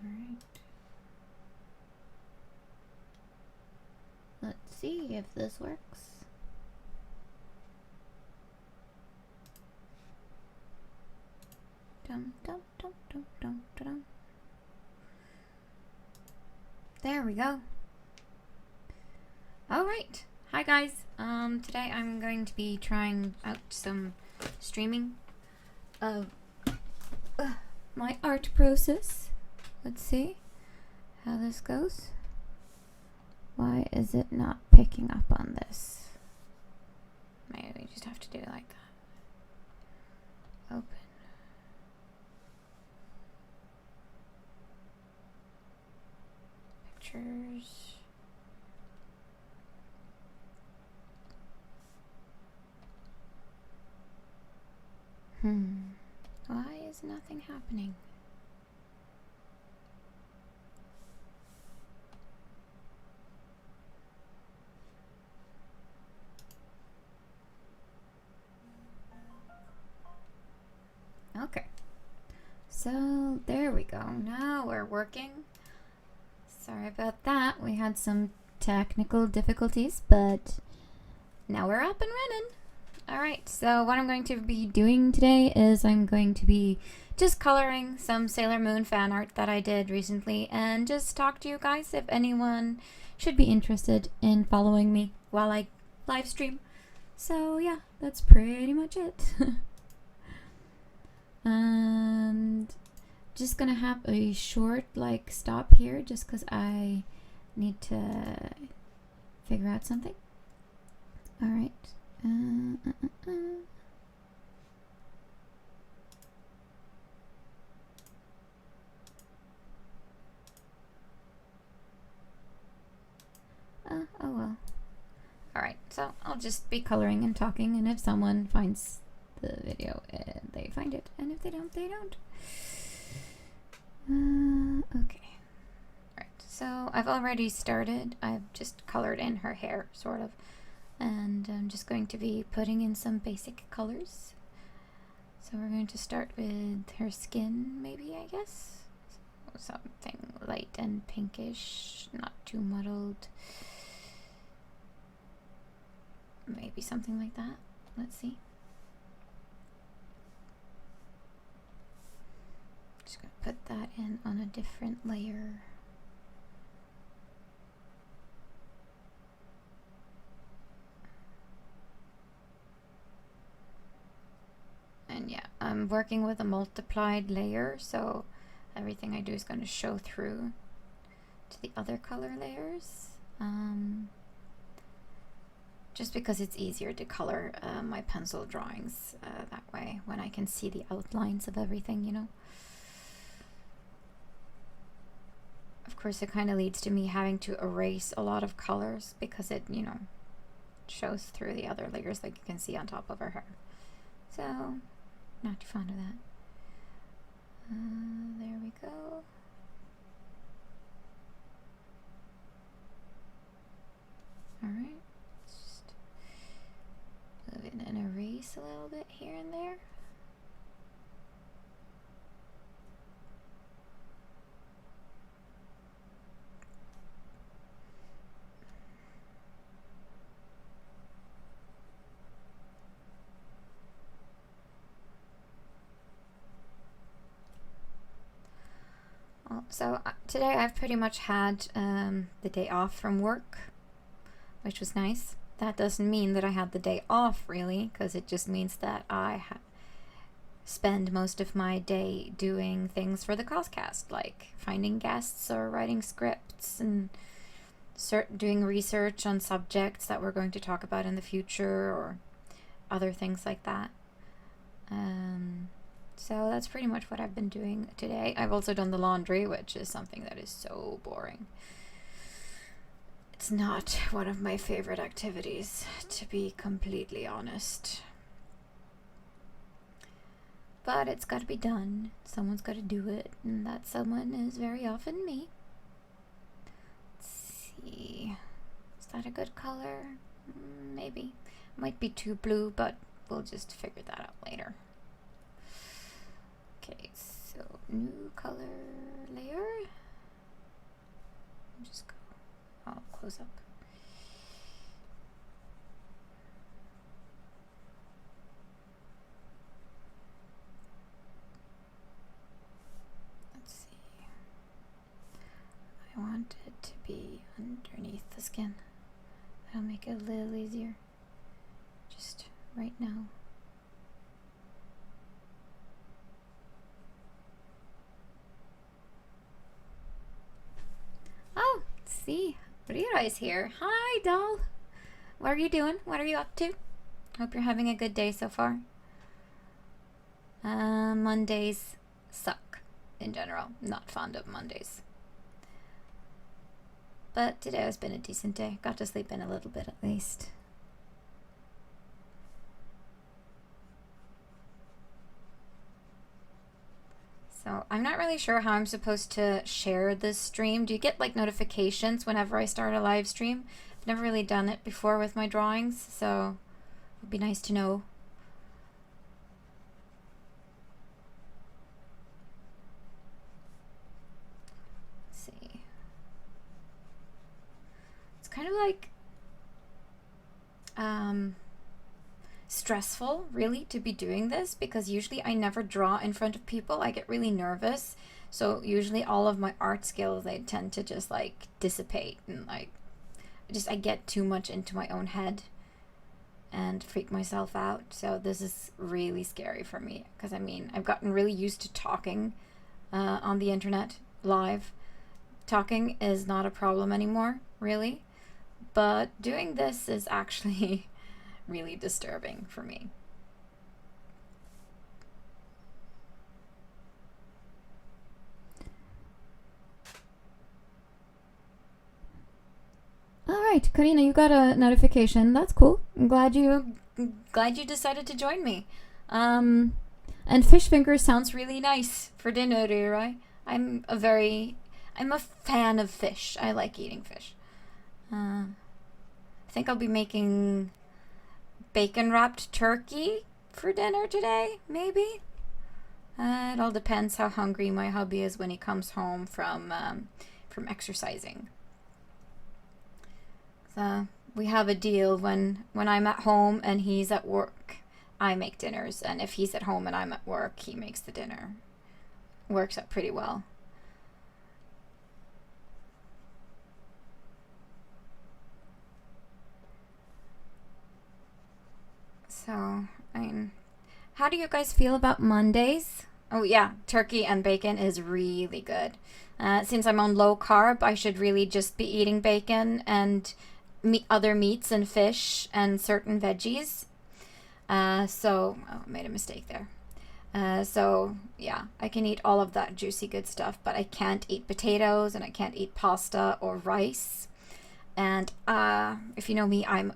Alright. Let's see if this works. Dum, dum, dum, dum, dum, dum. There we go. Alright. Hi guys. Today I'm going to be trying out some streaming of my art process. Let's see how this goes. Why is it not picking up on this? Maybe we just have to do it like that. Open. Pictures. Why is nothing happening? Okay. So there we go. Now we're working. Sorry about that. We had some technical difficulties, but now we're up and running. Alright, so what I'm going to be doing today is I'm going to be just coloring some Sailor Moon fan art that I did recently and just talk to you guys if anyone should be interested in following me while I live stream. So yeah, that's pretty much it. And just gonna have a short stop here just because I need to figure out something. Alright. Oh well. Alright, so I'll just be coloring and talking, and if someone finds the video, they find it, and if they don't, they don't. Okay. Right, so I've already started. I've just colored in her hair, sort of. And I'm just going to be putting in some basic colors. So we're going to start with her skin, maybe, I guess. So something light and pinkish, not too muddled. Maybe something like that. Let's see. Just going to put that in on a different layer. And yeah, I'm working with a multiplied layer, so everything I do is going to show through to the other color layers. Just because it's easier to color my pencil drawings that way when I can see the outlines of everything, you know. Of course, it kind of leads to me having to erase a lot of colors because it, you know, shows through the other layers like you can see on top of her hair. So, not too fond of that. There we go. Alright. Just move in and erase a little bit here and there. So today I've pretty much had the day off from work, which was nice. That doesn't mean that I had the day off, really, because it just means that I spend most of my day doing things for the CosCast, like finding guests or writing scripts and doing research on subjects that we're going to talk about in the future or other things like that. So that's pretty much what I've been doing today. I've also done the laundry, which is something that is so boring. It's not one of my favorite activities, to be completely honest. But it's got to be done. Someone's got to do it, and that someone is very often me. Let's see. Is that a good color? Maybe. Might be too blue, but we'll just figure that out later. Okay, so new color layer. just go. I'll close up. Let's see. I want it to be underneath the skin. That'll make it a little easier. Just right now. Oh, see, Rira's here. Hi, doll. What are you doing? What are you up to? Hope you're having a good day so far. Mondays suck in general. Not fond of Mondays. But today has been a decent day. Got to sleep in a little bit at least. So I'm not really sure how I'm supposed to share this stream. Do you get like notifications whenever I start a live stream? I've never really done it before with my drawings, so it would be nice to know. Let's see. It's kind of like stressful, really, to be doing this, because usually I never draw in front of people. I get really nervous, so usually all of my art skills, they tend to just like dissipate, and like I get too much into my own head and freak myself out. So this is really scary for me, because I mean, I've gotten really used to talking on the internet live. Talking is not a problem anymore, really, but doing this is actually really disturbing for me. All right, Karina, you got a notification. That's cool. I'm glad you decided to join me. And fish fingers sounds really nice for dinner, right? I'm a fan of fish. I like eating fish. I think I'll be making bacon wrapped turkey for dinner today, maybe. It all depends how hungry my hubby is when he comes home from exercising. So we have a deal: when I'm at home and he's at work, I make dinners, and if he's at home and I'm at work, he makes the dinner. Works out pretty well. So, I mean, how do you guys feel about Mondays? Oh yeah, turkey and bacon is really good. Since I'm on low carb, I should really just be eating bacon and other meats and fish and certain veggies. I made a mistake there. So yeah, I can eat all of that juicy good stuff, but I can't eat potatoes, and I can't eat pasta or rice. And if you know me, I'm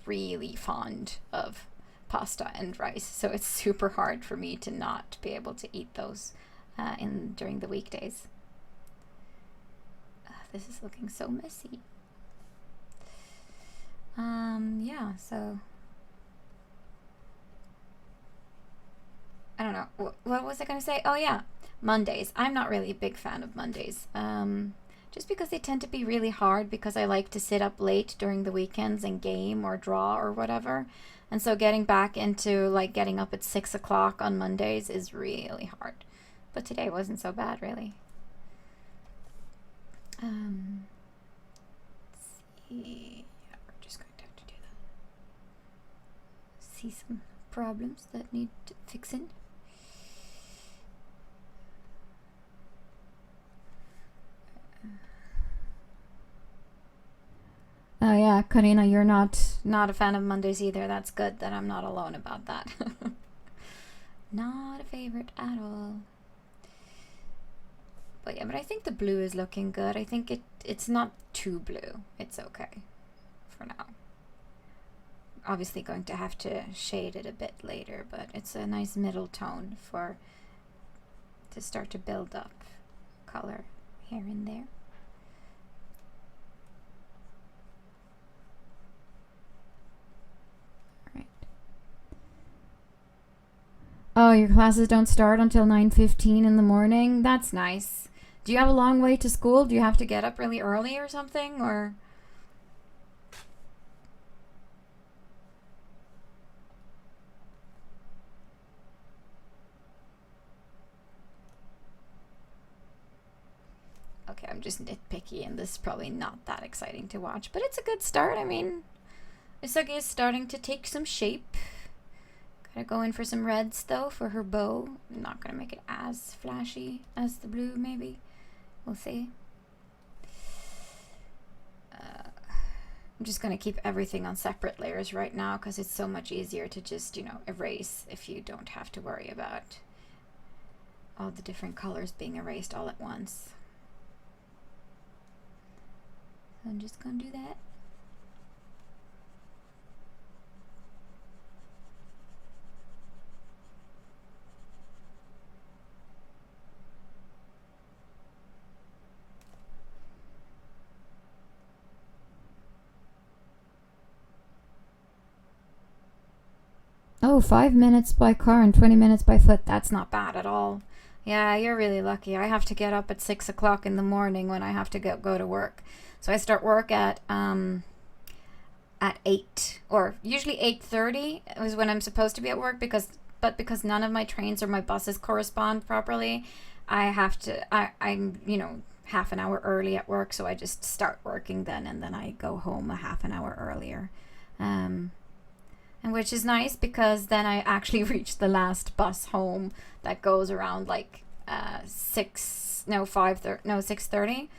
really fond of pasta and rice, so it's super hard for me to not be able to eat those during the weekdays. This is looking so messy. Yeah, so I don't know. What was I gonna say? Oh yeah, Mondays. I'm not really a big fan of Mondays. Just because they tend to be really hard, because I like to sit up late during the weekends and game or draw or whatever. And so getting back into like getting up at 6 o'clock on Mondays is really hard. But today wasn't so bad, really. Let's see. Yeah, we're just going to have to do that. See some problems that need fixing. Oh yeah, Karina, you're not a fan of Mondays either. That's good that I'm not alone about that. Not a favorite at all. But yeah, but I think the blue is looking good. I think it's not too blue. It's okay for now. Obviously going to have to shade it a bit later, but it's a nice middle tone to start to build up color here and there. Oh, your classes don't start until 9:15 in the morning? That's nice. Do you have a long way to school? Do you have to get up really early or something? Or... Okay, I'm just nitpicky, and this is probably not that exciting to watch, but it's a good start. I mean, Usugi is starting to take some shape. Gotta go in for some reds, though, for her bow. I'm not gonna make it as flashy as the blue, maybe. We'll see. I'm just gonna keep everything on separate layers right now, because it's so much easier to just, you know, erase if you don't have to worry about all the different colors being erased all at once. So I'm just gonna do that. Oh, 5 minutes by car and 20 minutes by foot. That's not bad at all. Yeah, you're really lucky. I have to get up at 6 o'clock in the morning when I have to go to work. So I start work at 8, or usually 8:30 is when I'm supposed to be at work, because none of my trains or my buses correspond properly, I have to, I'm, you know, half an hour early at work, so I just start working then, and then I go home a half an hour earlier. And which is nice, because then I actually reach the last bus home that goes around like 6:30.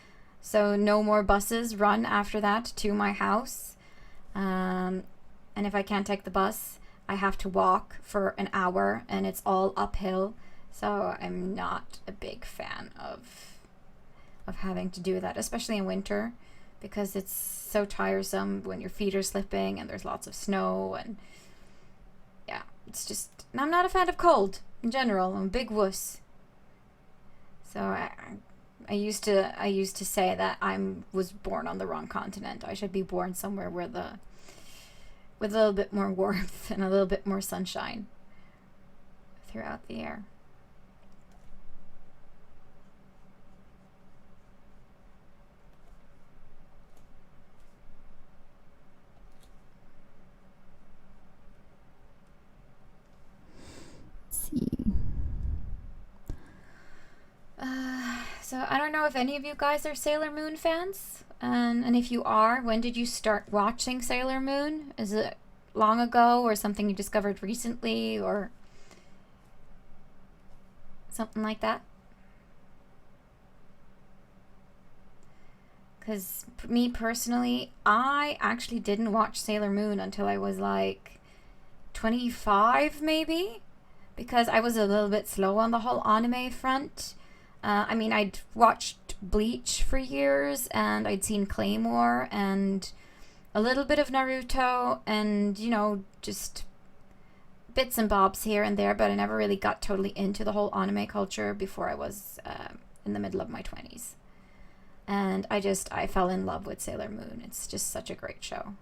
So no more buses run after that to my house. And if I can't take the bus, I have to walk for an hour, and it's all uphill. So I'm not a big fan of having to do that, especially in winter, because it's so tiresome when your feet are slipping and there's lots of snow, and yeah, it's just, I'm not a fan of cold in general. I'm a big wuss. So I used to say that I was born on the wrong continent. I should be born somewhere with a little bit more warmth and a little bit more sunshine throughout the year. So I don't know if any of you guys are Sailor Moon fans, and if you are, when did you start watching Sailor Moon? Is it long ago, or something you discovered recently, or something like that? Because me personally, I actually didn't watch Sailor Moon until I was like 25 maybe, because I was a little bit slow on the whole anime front. I mean, I'd watched Bleach for years, and I'd seen Claymore and a little bit of Naruto, and, you know, just bits and bobs here and there, but I never really got totally into the whole anime culture before I was in the middle of my 20s. And I fell in love with Sailor Moon. It's just such a great show.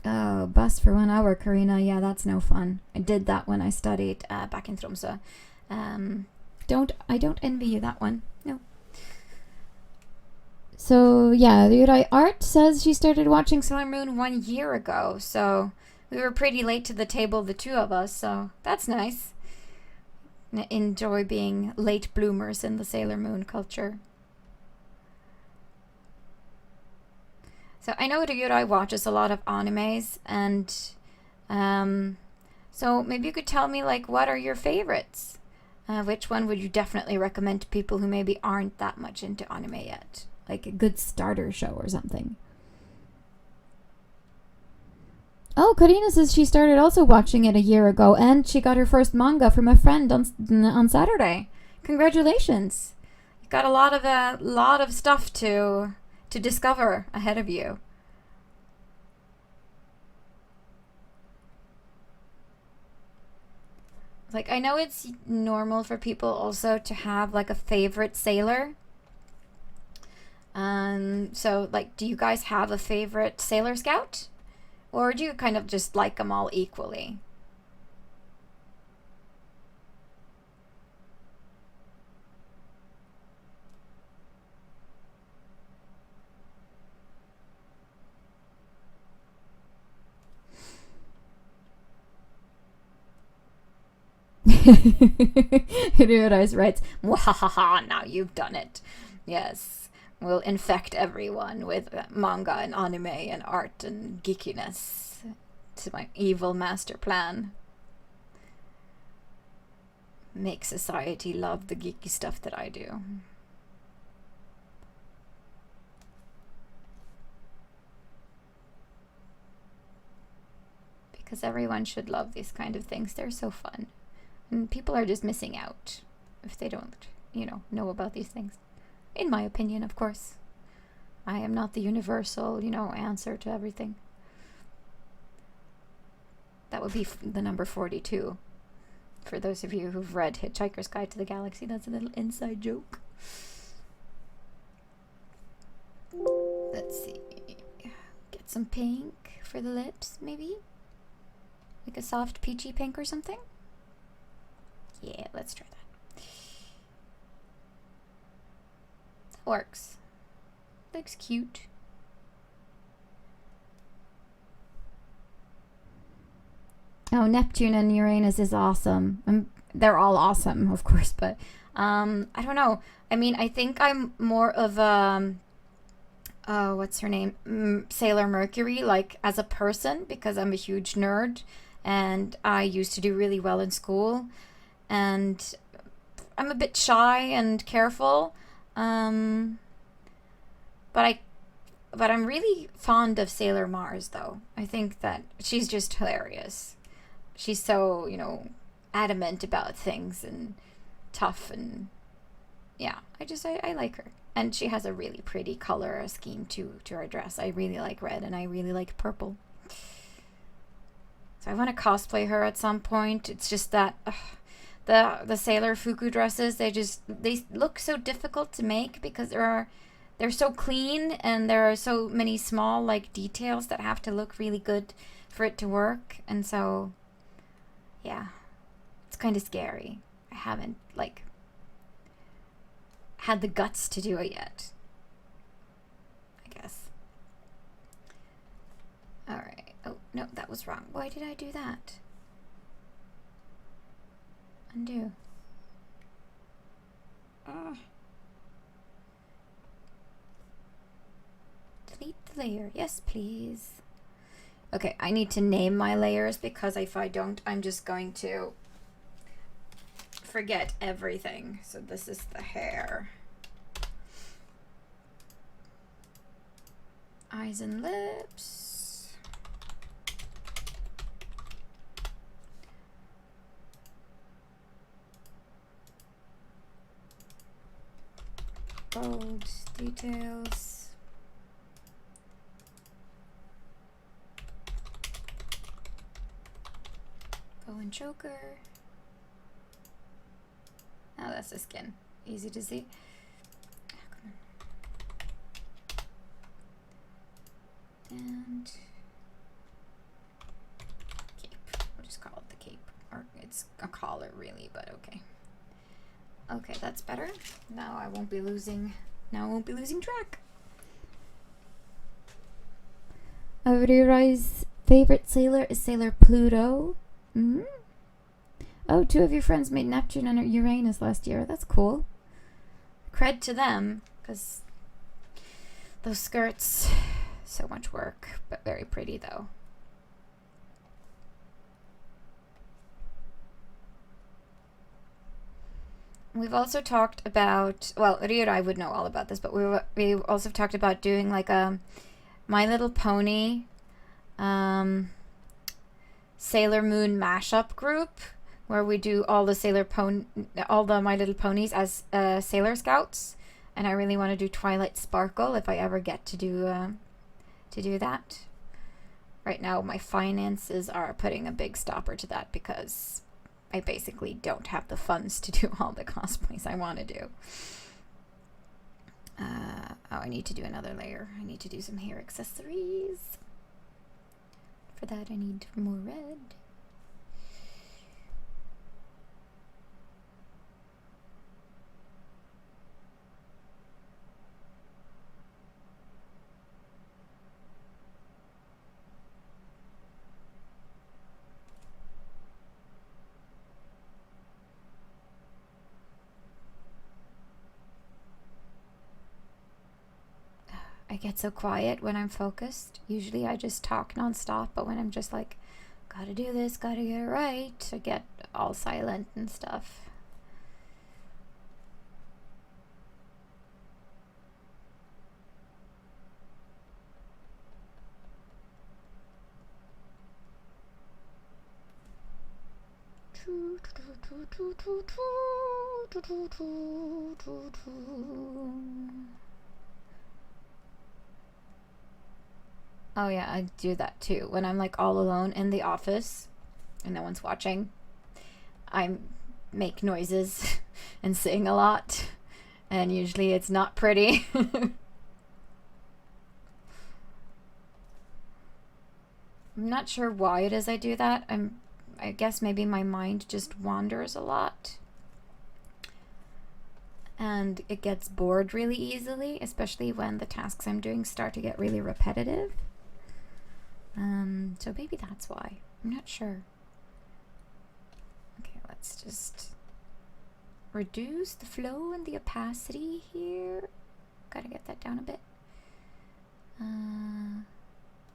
Oh, bus for 1 hour, Karina. Yeah, that's no fun. I did that when I studied back in Tromsø. I don't envy you that one. No. So yeah, Yurai Art says she started watching Sailor Moon 1 year ago. So we were pretty late to the table, the two of us. So that's nice. Enjoy being late bloomers in the Sailor Moon culture. So I know Ryurai watches a lot of animes, and so maybe you could tell me, like, what are your favorites? Which one would you definitely recommend to people who maybe aren't that much into anime yet? Like a good starter show or something. Oh, Karina says she started also watching it a year ago, and she got her first manga from a friend on Saturday. Congratulations! You got a lot of stuff to discover ahead of you. Like, I know it's normal for people also to have like a favorite sailor. So like, do you guys have a favorite Sailor Scout? Or do you kind of just like them all equally? Ryodais writes, "Mwahaha, now you've done it. Yes, we'll infect everyone with manga and anime and art and geekiness. To my evil master plan. Make society love the geeky stuff that I do." Because everyone should love these kind of things. They're so fun. And people are just missing out if they don't, know about these things. In my opinion, of course. I am not the universal, answer to everything. That would be the number 42. For those of you who've read Hitchhiker's Guide to the Galaxy, that's a little inside joke. Let's see. Get some pink for the lips, maybe? Like a soft peachy pink or something? Yeah, let's try that. That works. Looks cute. Oh, Neptune and Uranus is awesome. They're all awesome, of course, but I don't know. I mean, I think I'm more of a what's her name? Sailor Mercury, like as a person, because I'm a huge nerd and I used to do really well in school, and I'm a bit shy and careful, but I'm really fond of Sailor Mars, though. I think that she's just hilarious. She's so, adamant about things and tough, and yeah, I like her. And she has a really pretty color scheme to her dress. I really like red and I really like purple. So I want to cosplay her at some point. It's just that the Sailor Fuku dresses, they look so difficult to make because they're so clean and there are so many small details that have to look really good for it to work. And so yeah, it's kind of scary. I haven't had the guts to do it yet, I guess. Alright. Oh, no, that was wrong. Why did I do that? Undo. Delete the layer. Yes, please. Okay, I need to name my layers because if I don't, I'm just going to forget everything. So this is the hair. Eyes and lips. Bold details. Bow and choker. Oh, that's the skin. Easy to see. Oh, come on. And cape. We'll just call it the cape. Or it's a collar really, but okay. Okay, that's better. Now I won't be losing track. Aurorai's favorite sailor is Sailor Pluto. Mm-hmm. Oh, 2 of your friends made Neptune and Uranus last year. That's cool. Cred to them, because those skirts, so much work, but very pretty though. We've also talked about, well, Ryurai would know all about this, but we also talked about doing like a My Little Pony Sailor Moon mashup group where we do all the My Little Ponies as Sailor Scouts, and I really want to do Twilight Sparkle if I ever get to do that. Right now, my finances are putting a big stopper to that because I basically don't have the funds to do all the cosplays I want to do. Oh, I need to do another layer. I need to do some hair accessories. For that, I need more red. get so quiet when I'm focused. Usually I just talk nonstop, but when I'm just like, gotta do this, gotta get it right, I get all silent and stuff. Oh yeah, I do that too. When I'm like all alone in the office and no one's watching, I make noises and sing a lot, and usually it's not pretty. I'm not sure why it is I do that. I guess maybe my mind just wanders a lot. And it gets bored really easily, especially when the tasks I'm doing start to get really repetitive. So maybe that's why. I'm not sure. Okay, let's just reduce the flow and the opacity here. Gotta get that down a bit.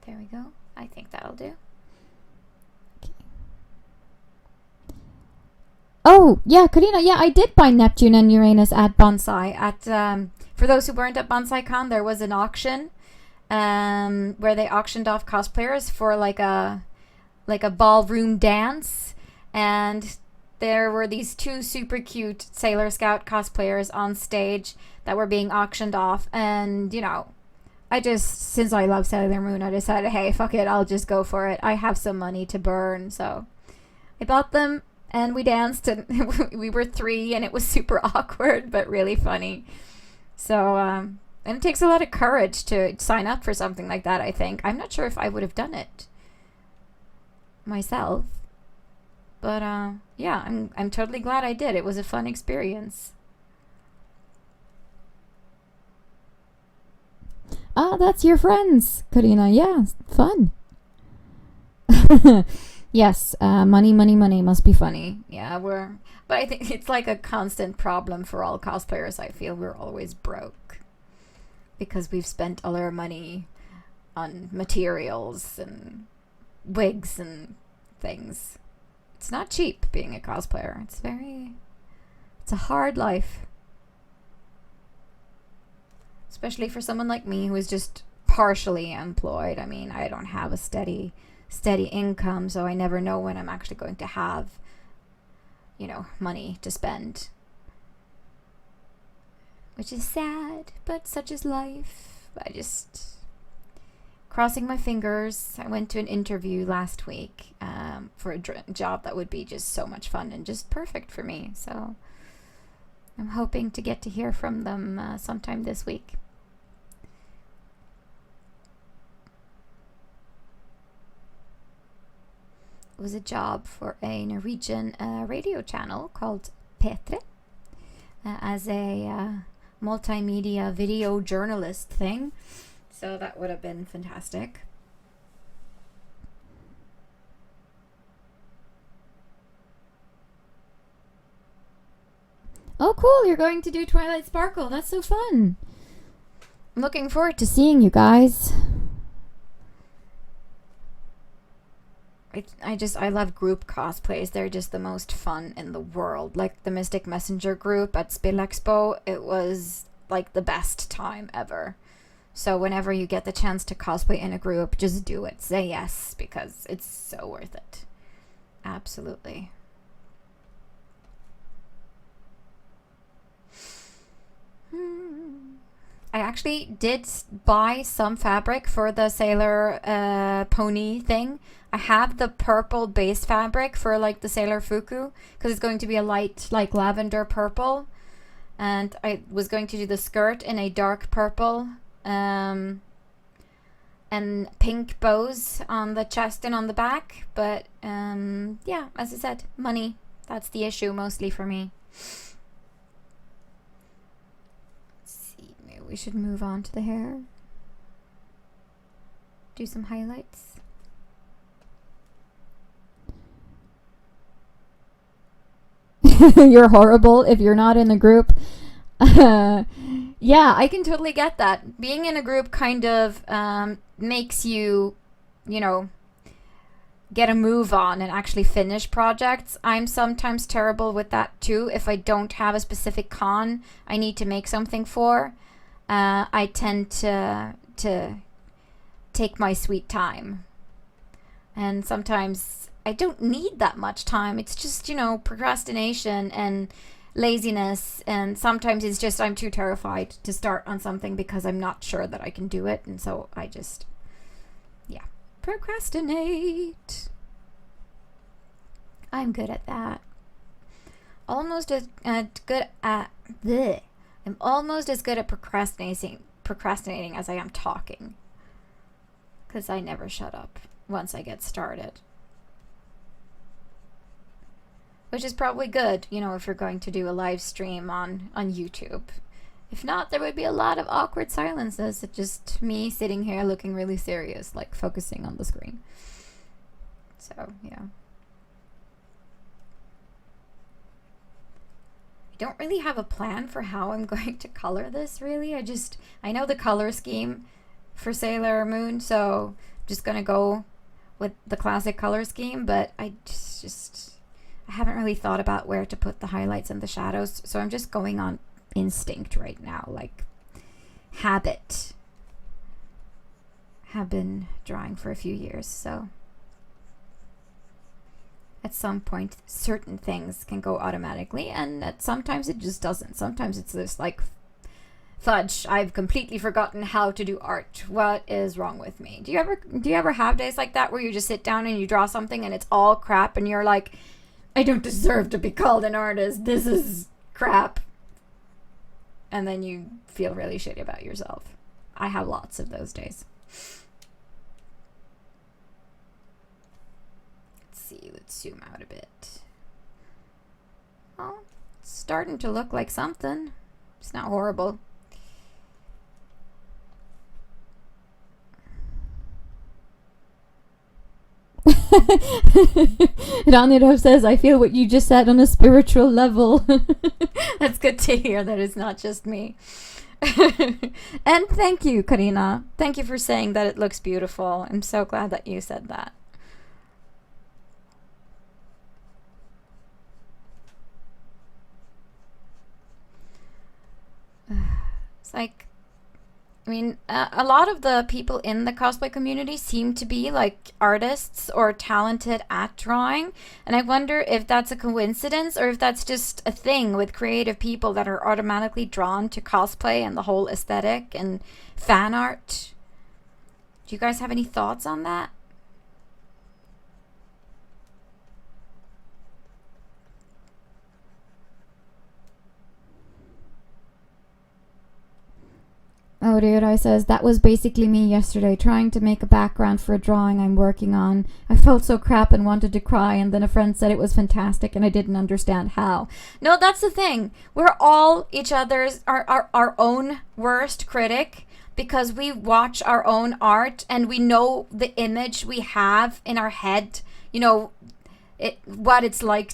There we go. I think that'll do. Okay. Oh, yeah, Karina, yeah, I did buy Neptune and Uranus at Bonsai. For those who weren't at BonsaiCon, there was an auction where they auctioned off cosplayers for like a ballroom dance, and there were these two super cute Sailor Scout cosplayers on stage that were being auctioned off, and you know, since I love Sailor Moon, I decided, hey, fuck it, I'll just go for it. I have some money to burn, so I bought them, and we danced, and we were 3, and it was super awkward, but really funny. So, and it takes a lot of courage to sign up for something like that, I think. I'm not sure if I would have done it myself. But, yeah, I'm totally glad I did. It was a fun experience. Ah, that's your friends, Karina. Yeah, fun. Yes, money must be funny. Yeah, but I think it's like a constant problem for all cosplayers. I feel we're always broke because we've spent all our money on materials and wigs and things. It's not cheap being a cosplayer. It's a hard life. Especially for someone like me who is just partially employed. I mean, I don't have a steady income, so I never know when I'm actually going to have, you know, money to spend. Which is sad, but such is life. I just crossing my fingers. I went to an interview last week for a job that would be just so much fun and just perfect for me. So I'm hoping to get to hear from them sometime this week. It was a job for a Norwegian radio channel called P3 as a multimedia video journalist thing. So that would have been fantastic. Oh, cool. You're going to do Twilight Sparkle. That's so fun. I'm looking forward to seeing you guys. I love group cosplays. They're just the most fun in the world. Like the Mystic Messenger group at Spill Expo, it was like the best time ever. So whenever you get the chance to cosplay in a group, just do it. Say yes, because it's so worth it. Absolutely. I actually did buy some fabric for the Sailor pony thing. I have the purple base fabric for like the Sailor Fuku, because it's going to be a light like lavender purple, and I was going to do the skirt in a dark purple and pink bows on the chest and on the back, but yeah, as I said, money, that's the issue mostly for me. We should move on to the hair. Do some highlights. You're horrible if you're not in the group. Yeah, I can totally get that. Being in a group kind of makes you, you know, get a move on and actually finish projects. I'm sometimes terrible with that too. If I don't have a specific con I need to make something for, I tend to take my sweet time. And sometimes I don't need that much time. It's just, procrastination and laziness. And sometimes it's just I'm too terrified to start on something because I'm not sure that I can do it. And so I just, yeah, procrastinate. I'm good at that. Almost as good at bleh. I'm almost as good at procrastinating as I am talking. Because I never shut up once I get started. Which is probably good, if you're going to do a live stream on YouTube. If not, there would be a lot of awkward silences. It's just me sitting here looking really serious, like focusing on the screen. So, yeah. I don't really have a plan for how I'm going to color this, really. I know the color scheme for Sailor Moon, so I'm just gonna go with the classic color scheme, but I haven't really thought about where to put the highlights and the shadows, so I'm just going on instinct right now, like habit. Have been drawing for a few years, so at some point certain things can go automatically, and sometimes it just doesn't. Sometimes it's just like, fudge, I've completely forgotten how to do art. What is wrong with me? Do you ever have days like that where you just sit down and you draw something and it's all crap and you're like, I don't deserve to be called an artist. This is crap. And then you feel really shitty about yourself. I have lots of those days. Let's see, let's zoom out a bit. Oh, it's starting to look like something. It's not horrible. Ranirov says, I feel what you just said on a spiritual level. That's good to hear that it's not just me. And thank you, Karina. Thank you for saying that it looks beautiful. I'm so glad that you said that. It's like, a lot of the people in the cosplay community seem to be like artists or talented at drawing. And I wonder if that's a coincidence or if that's just a thing with creative people that are automatically drawn to cosplay and the whole aesthetic and fan art. Do you guys have any thoughts on that? Oh, Ryurai says, that was basically me yesterday, trying to make a background for a drawing I'm working on. I felt so crap and wanted to cry, and then a friend said it was fantastic, and I didn't understand how. No, that's the thing. We're all each other's, our own worst critic, because we watch our own art, and we know the image we have in our head, what it's like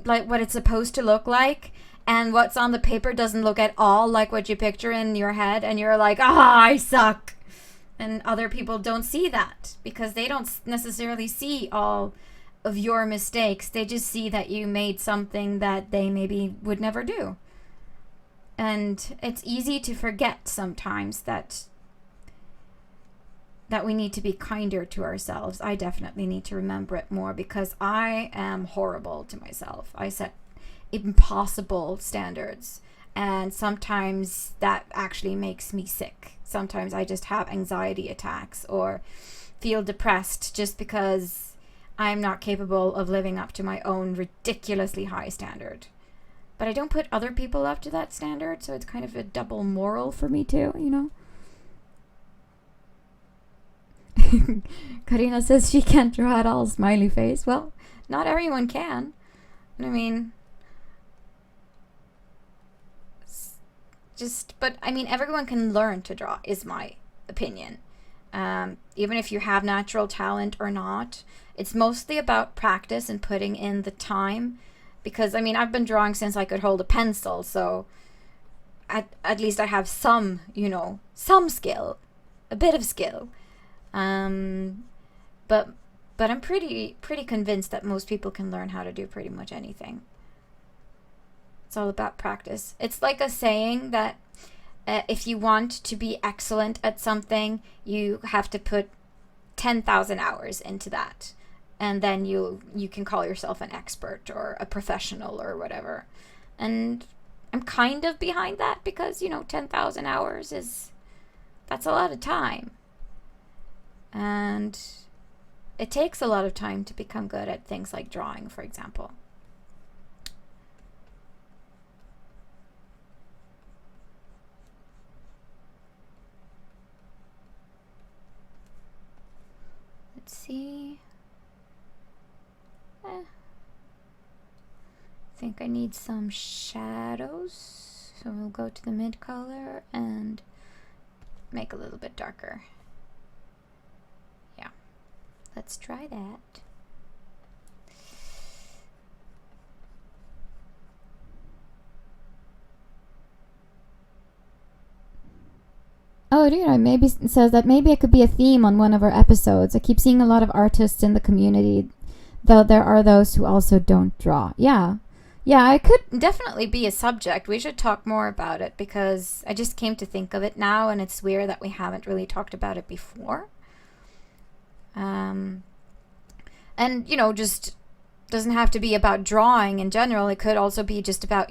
what it's supposed to look like. And what's on the paper doesn't look at all like what you picture in your head. And you're like, I suck. And other people don't see that because they don't necessarily see all of your mistakes. They just see that you made something that they maybe would never do. And it's easy to forget sometimes that we need to be kinder to ourselves. I definitely need to remember it more because I am horrible to myself. I set impossible standards, and sometimes that actually makes me sick. Sometimes I just have anxiety attacks or feel depressed just because I'm not capable of living up to my own ridiculously high standard. But I don't put other people up to that standard, so it's kind of a double moral for me too, Karina says she can't draw at all, smiley face. Well, not everyone can. But everyone can learn to draw, is my opinion. Even if you have natural talent or not, it's mostly about practice and putting in the time. Because, I've been drawing since I could hold a pencil, so at least I have some, some skill, a bit of skill. But I'm pretty convinced that most people can learn how to do pretty much anything. It's all about practice. It's like a saying that if you want to be excellent at something, you have to put 10,000 hours into that. And then you can call yourself an expert or a professional or whatever. And I'm kind of behind that because, 10,000 hours that's a lot of time. And it takes a lot of time to become good at things like drawing, for example. Let's see. I think I need some shadows. So we'll go to the mid color and make a little bit darker. Yeah. Let's try that. Oh, maybe it says that maybe it could be a theme on one of our episodes. I keep seeing a lot of artists in the community, though there are those who also don't draw. Yeah, I could definitely be a subject. We should talk more about it because I just came to think of it now, and it's weird that we haven't really talked about it before. And just doesn't have to be about drawing in general. It could also be just about,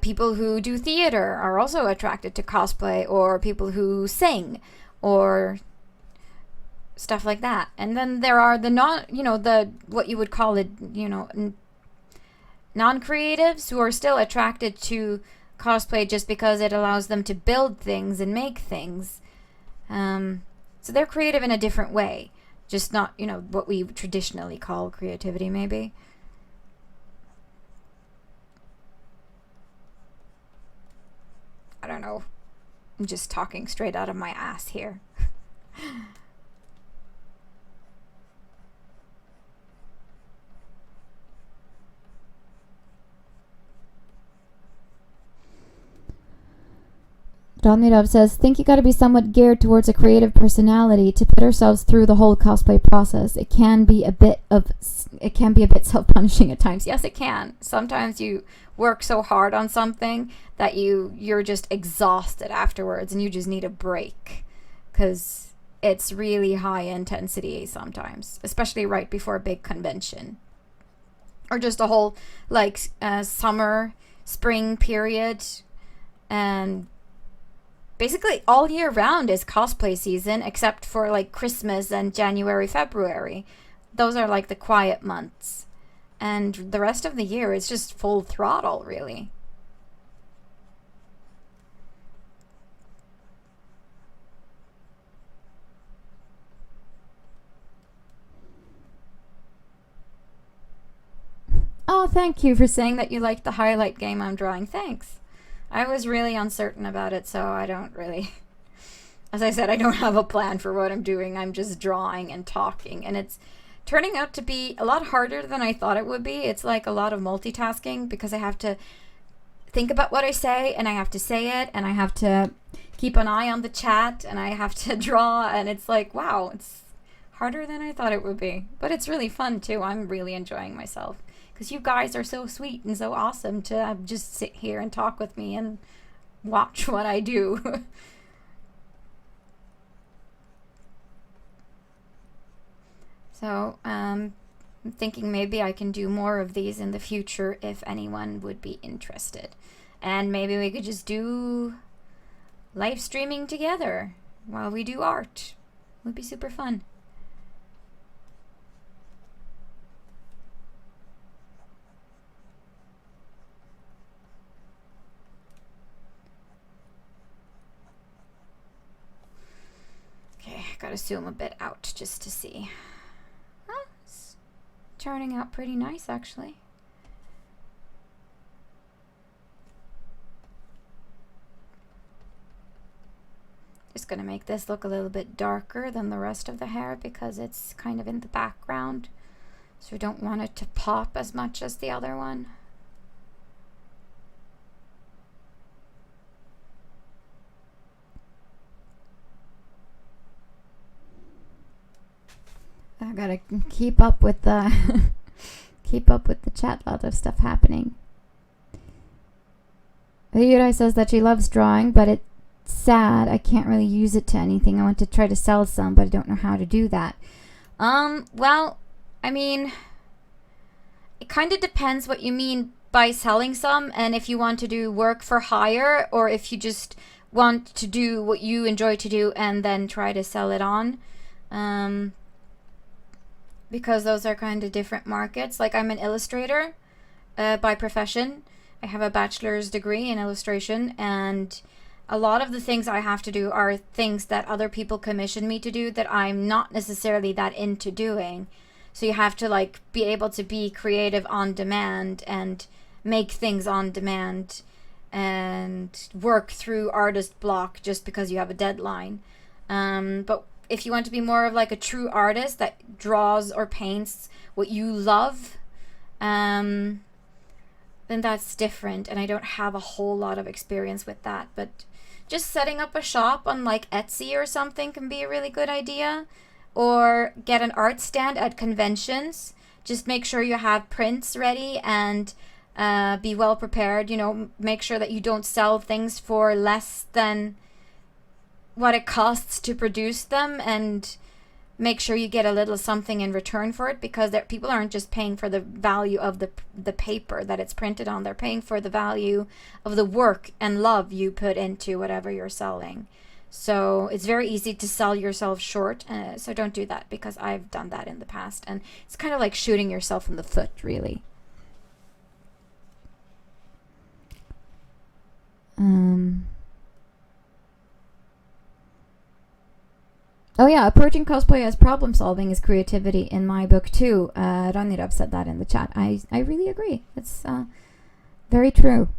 people who do theater are also attracted to cosplay, or people who sing, or stuff like that. And then there are the what you would call it, non-creatives who are still attracted to cosplay just because it allows them to build things and make things. So they're creative in a different way, just not, what we traditionally call creativity, maybe. I don't know. I'm just talking straight out of my ass here. Domnidov says, think you gotta be somewhat geared towards a creative personality to put ourselves through the whole cosplay process. It can be a bit self-punishing at times. Yes, it can. Sometimes you work so hard on something that you're just exhausted afterwards and you just need a break, because it's really high intensity sometimes, especially right before a big convention or just a whole summer, spring period. And basically all year round is cosplay season, except for Christmas and January, February. Those are the quiet months. And the rest of the year is just full throttle, really. Oh, thank you for saying that you liked the highlight game I'm drawing. Thanks. I was really uncertain about it, so I don't really... As I said, I don't have a plan for what I'm doing. I'm just drawing and talking, and it's turning out to be a lot harder than I thought it would be. It's a lot of multitasking because I have to think about what I say, and I have to say it, and I have to keep an eye on the chat, and I have to draw, and it's wow, it's harder than I thought it would be. But it's really fun too. I'm really enjoying myself because you guys are so sweet and so awesome to just sit here and talk with me and watch what I do. So, I'm thinking maybe I can do more of these in the future if anyone would be interested. And maybe we could just do live streaming together while we do art. It would be super fun. Okay, gotta zoom a bit out just to see. Turning out pretty nice, actually. Just gonna make this look a little bit darker than the rest of the hair because it's kind of in the background, so we don't want it to pop as much as the other one. I gotta keep up with the keep up with the chat. A lot of stuff happening. Yuri says that she loves drawing, but it's sad I can't really use it to anything. I want to try to sell some, but I don't know how to do that. Well, I mean, it kind of depends what you mean by selling some, and if you want to do work for hire, or if you just want to do what you enjoy to do and then try to sell it on. Because those are kind of different markets. Like, I'm an illustrator by profession. I have a bachelor's degree in illustration, and a lot of the things I have to do are things that other people commission me to do that I'm not necessarily that into doing. So you have to like be able to be creative on demand and make things on demand and work through artist block just because you have a deadline. But if you want to be more of like a true artist that draws or paints what you love, then that's different, and I don't have a whole lot of experience with that. But just setting up a shop on like Etsy or something can be a really good idea, or get an art stand at conventions. Just make sure you have prints ready and be well prepared. You know, make sure that you don't sell things for less than what it costs to produce them, and make sure you get a little something in return for it, because people aren't just paying for the value of the paper that it's printed on. They're paying for the value of the work and love you put into whatever you're selling. So it's very easy to sell yourself short. So don't do that, because I've done that in the past, and it's kind of like shooting yourself in the foot, really. Oh yeah, approaching cosplay as problem solving is creativity in my book too. Ranirab said that in the chat. I really agree. It's very true.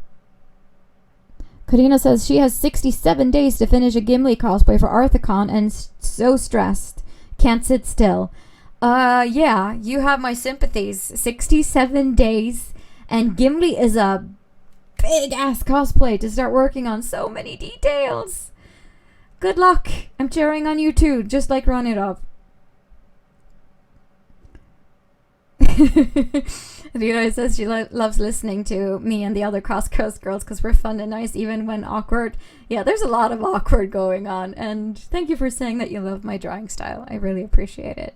Karina says she has 67 days to finish a Gimli cosplay for Arthicon and so stressed. Can't sit still. Yeah, you have my sympathies. 67 days, and Gimli is a big ass cosplay to start working on so many details. Good luck. I'm cheering on you too, just like Ranirov. Rira says she loves listening to me and the other CosCast girls because we're fun and nice even when awkward. Yeah, there's a lot of awkward going on, and thank you for saying that you love my drawing style. I really appreciate it.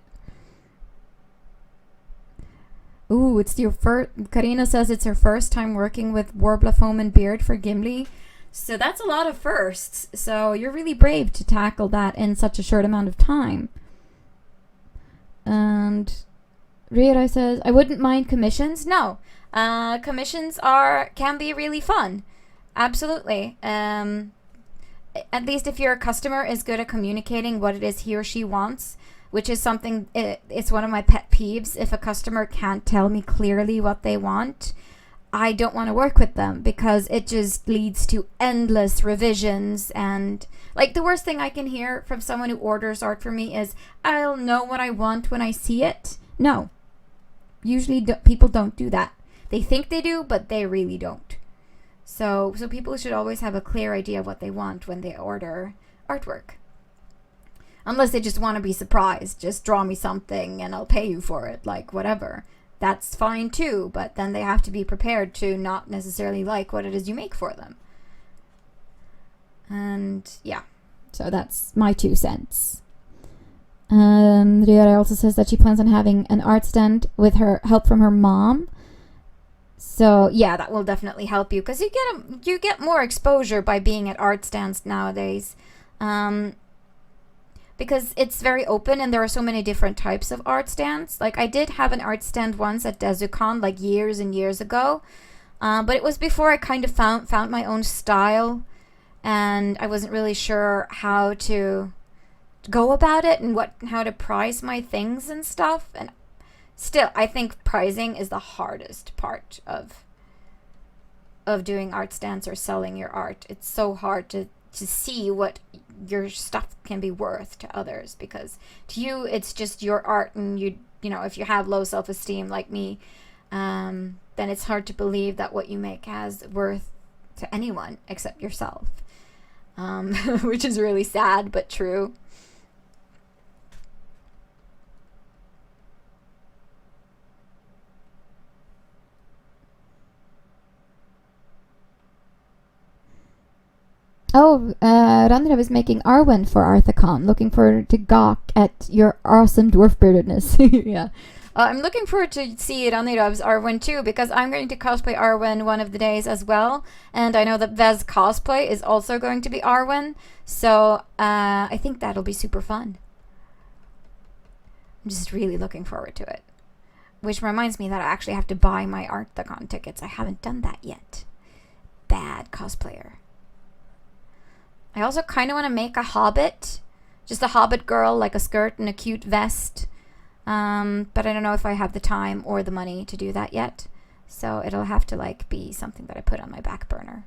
Ooh, it's your first. Karina says it's her first time working with Warbler Foam and Beard for Gimli. So that's a lot of firsts. So you're really brave to tackle that in such a short amount of time. And Rira says, I wouldn't mind commissions. No. Commissions can be really fun. Absolutely. At least if your customer is good at communicating what it is he or she wants, which is something, it's one of my pet peeves. If a customer can't tell me clearly what they want, I don't want to work with them, because it just leads to endless revisions. And like, the worst thing I can hear from someone who orders art for me is, I'll know what I want when I see it. No. Usually people don't do that. They think they do, but they really don't. So people should always have a clear idea of what they want when they order artwork. Unless they just want to be surprised. Just draw me something and I'll pay you for it. Like, whatever. That's fine too, but then they have to be prepared to not necessarily like what it is you make for them. And yeah, so that's my 2 cents. Riera also says that she plans on having an art stand with her help from her mom. So yeah, that will definitely help you, because you get more exposure by being at art stands nowadays. Because it's very open and there are so many different types of art stands. Like, I did have an art stand once at DesuCon, like years and years ago. But it was before I kind of found my own style, and I wasn't really sure how to go about it and how to price my things and stuff. And still, I think pricing is the hardest part of doing art stands or selling your art. It's so hard to see what your stuff can be worth to others, because to you it's just your art, and you know, if you have low self-esteem like me, then it's hard to believe that what you make has worth to anyone except yourself, which is really sad but true. Oh, Randra was making Arwen for Arthacon. Looking forward to gawk at your awesome dwarf beardedness. Yeah. I'm looking forward to see Ranirov's Arwen too, because I'm going to cosplay Arwen one of the days as well. And I know that Vez cosplay is also going to be Arwen. So I think that'll be super fun. I'm just really looking forward to it. Which reminds me that I actually have to buy my Arthacon tickets. I haven't done that yet. Bad cosplayer. I also kind of want to make a hobbit. Just a hobbit girl, like a skirt and a cute vest. But I don't know if I have the time or the money to do that yet. So it'll have to like be something that I put on my back burner.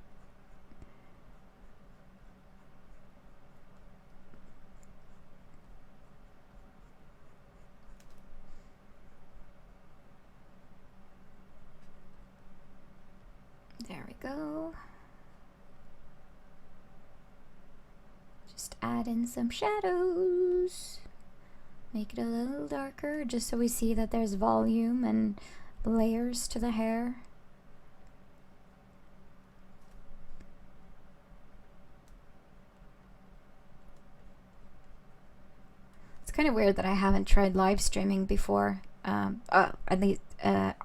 There we go. Just add in some shadows. Make it a little darker, just so we see that there's volume and layers to the hair. It's kind of weird that I haven't tried live streaming before. At least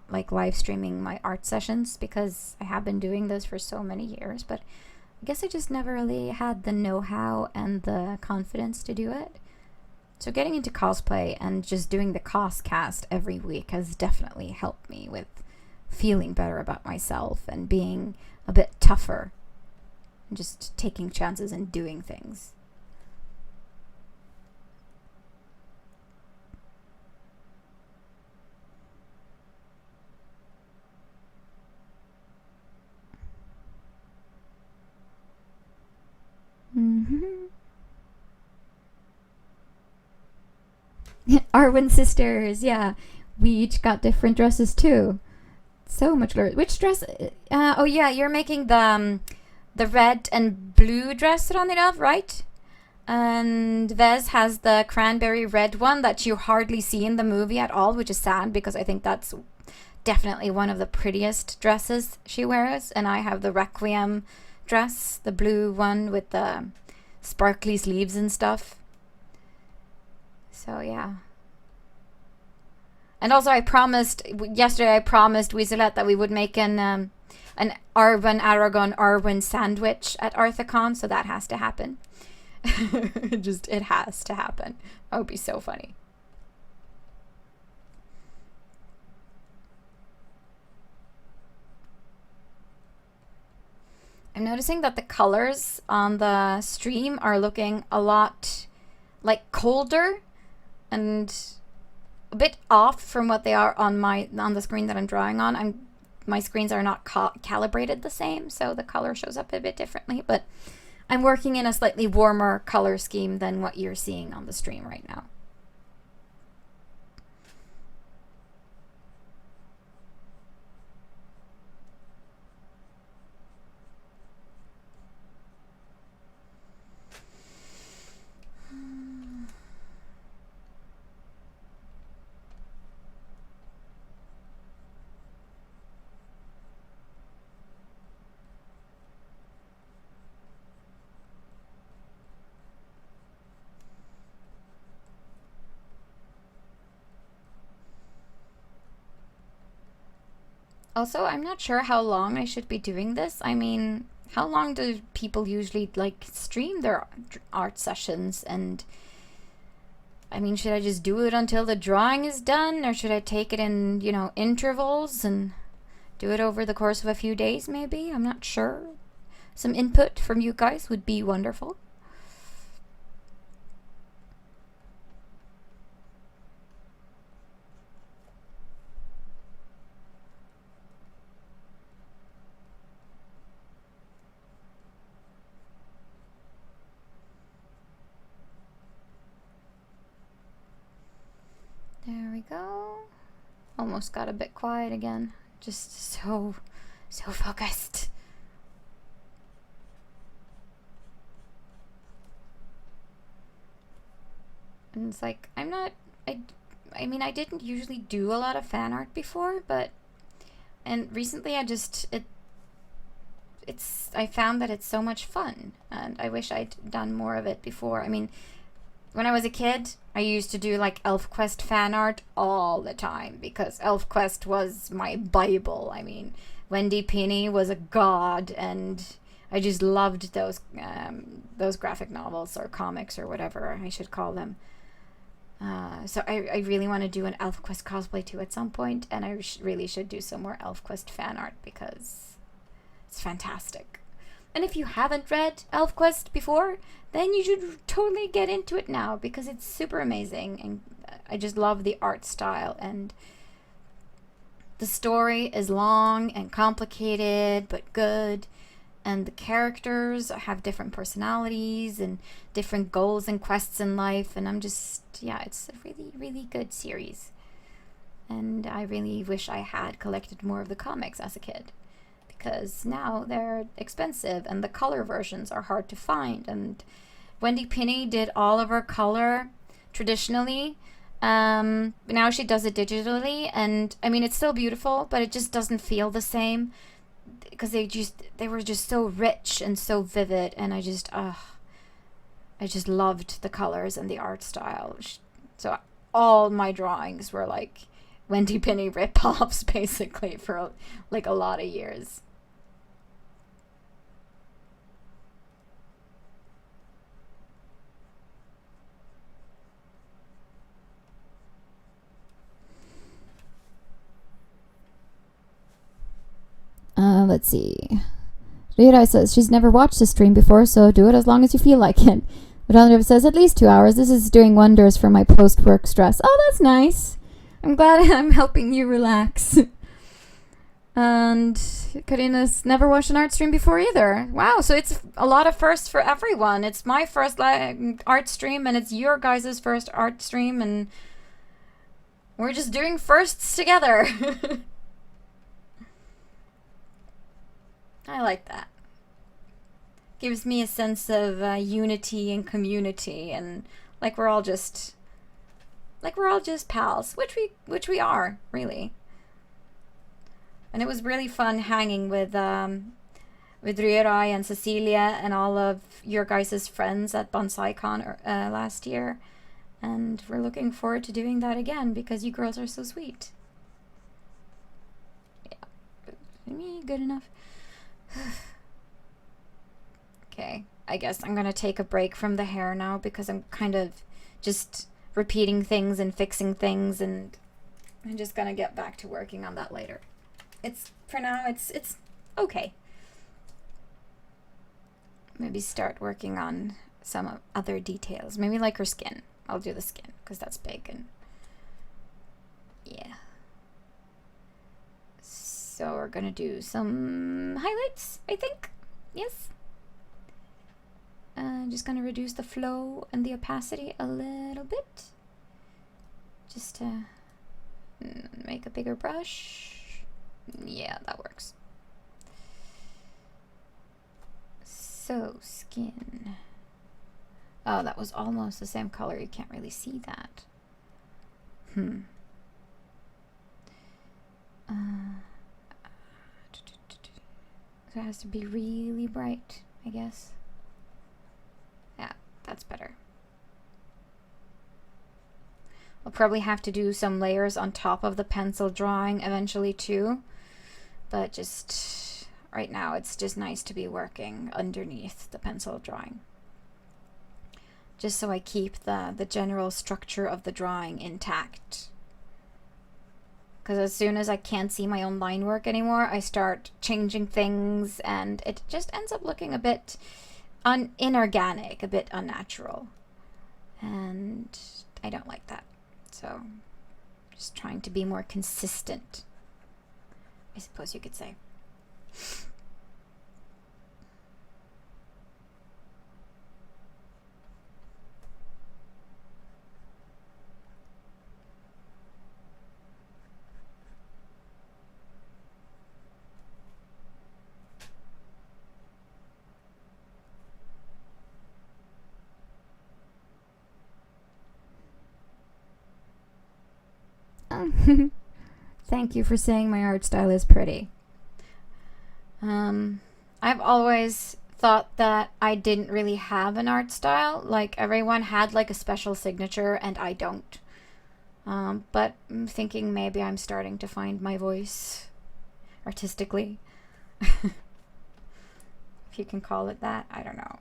like live streaming my art sessions, because I have been doing this for so many years, but I guess I just never really had the know-how and the confidence to do it. So getting into cosplay and just doing the CosCast every week has definitely helped me with feeling better about myself and being a bit tougher. And just taking chances and doing things. Arwen sisters, yeah. We each got different dresses too. So much glory. Which dress? Oh yeah, you're making the red and blue dress, Ranirav, right? And Vez has the cranberry red one that you hardly see in the movie at all, which is sad because I think that's definitely one of the prettiest dresses she wears. And I have the Requiem dress, the blue one with the sparkly sleeves and stuff. So yeah. And also yesterday I promised Weaselette that we would make an Arwen Aragon Arwen sandwich at Arthacon, so that has to happen. It has to happen. That would be so funny. I'm noticing that the colors on the stream are looking a lot like colder and a bit off from what they are on the screen that I'm drawing on. My screens are not calibrated the same, so the color shows up a bit differently, but I'm working in a slightly warmer color scheme than what you're seeing on the stream right now. Also, I'm not sure how long I should be doing this. I mean, how long do people usually like stream their art sessions? And I mean, should I just do it until the drawing is done, or should I take it in, intervals and do it over the course of a few days maybe? I'm not sure. Some input from you guys would be wonderful. There we go. Almost got a bit quiet again. Just so focused. And it's like, I mean, I didn't usually do a lot of fan art before, and recently it I found that it's so much fun, and I wish I'd done more of it before. I mean, when I was a kid, I used to do like ElfQuest fan art all the time because ElfQuest was my Bible. I mean, Wendy Pini was a god, and I just loved those graphic novels or comics or whatever I should call them. So I really want to do an ElfQuest cosplay too at some point, and I really should do some more ElfQuest fan art because it's fantastic. And if you haven't read ElfQuest before, then you should totally get into it now because it's super amazing, and I just love the art style, and the story is long and complicated but good, and the characters have different personalities and different goals and quests in life, and it's a really, really good series. And I really wish I had collected more of the comics as a kid, because now they're expensive and the color versions are hard to find. And Wendy Pini did all of her color traditionally. Now she does it digitally, and I mean, it's still beautiful, but it just doesn't feel the same because they were just so rich and so vivid, and I just loved the colors and the art style. So all my drawings were like Wendy Pini rip-offs basically for like a lot of years. Let's see. Rita says she's never watched a stream before, so do it as long as you feel like it. But Andrea says at least 2 hours. This is doing wonders for my post-work stress. Oh, that's nice. I'm glad I'm helping you relax. And Karina's never watched an art stream before either. Wow, so it's a lot of firsts for everyone. It's my first art stream, and it's your guys' first art stream, and we're just doing firsts together. I like that. Gives me a sense of unity and community, and like we're all just pals, which we are, really. And it was really fun hanging with Rierai and Cecilia and all of your guys' friends at BonsaiCon last year, and we're looking forward to doing that again because you girls are so sweet. Yeah, me good enough. Okay, I guess I'm gonna take a break from the hair now because I'm kind of just repeating things and fixing things, and I'm just gonna get back to working on that later. For now it's okay. Maybe start working on some other details. Maybe like her skin. I'll do the skin because that's big, and yeah. So we're gonna do some highlights, I think. Yes. Just gonna reduce the flow and the opacity a little bit. Just to make a bigger brush. Yeah, that works. So, skin. Oh, that was almost the same color. You can't really see that. So it has to be really bright, I guess. Yeah, that's better. I'll probably have to do some layers on top of the pencil drawing eventually too. But just right now it's just nice to be working underneath the pencil drawing. Just so I keep the general structure of the drawing intact. Because as soon as I can't see my own line work anymore, I start changing things, and it just ends up looking a bit inorganic, a bit unnatural. And I don't like that. So, just trying to be more consistent, I suppose you could say. Thank you for saying my art style is pretty. I've always thought that I didn't really have an art style. Like everyone had like a special signature and I don't. But I'm thinking maybe I'm starting to find my voice artistically. If you can call it that. I don't know.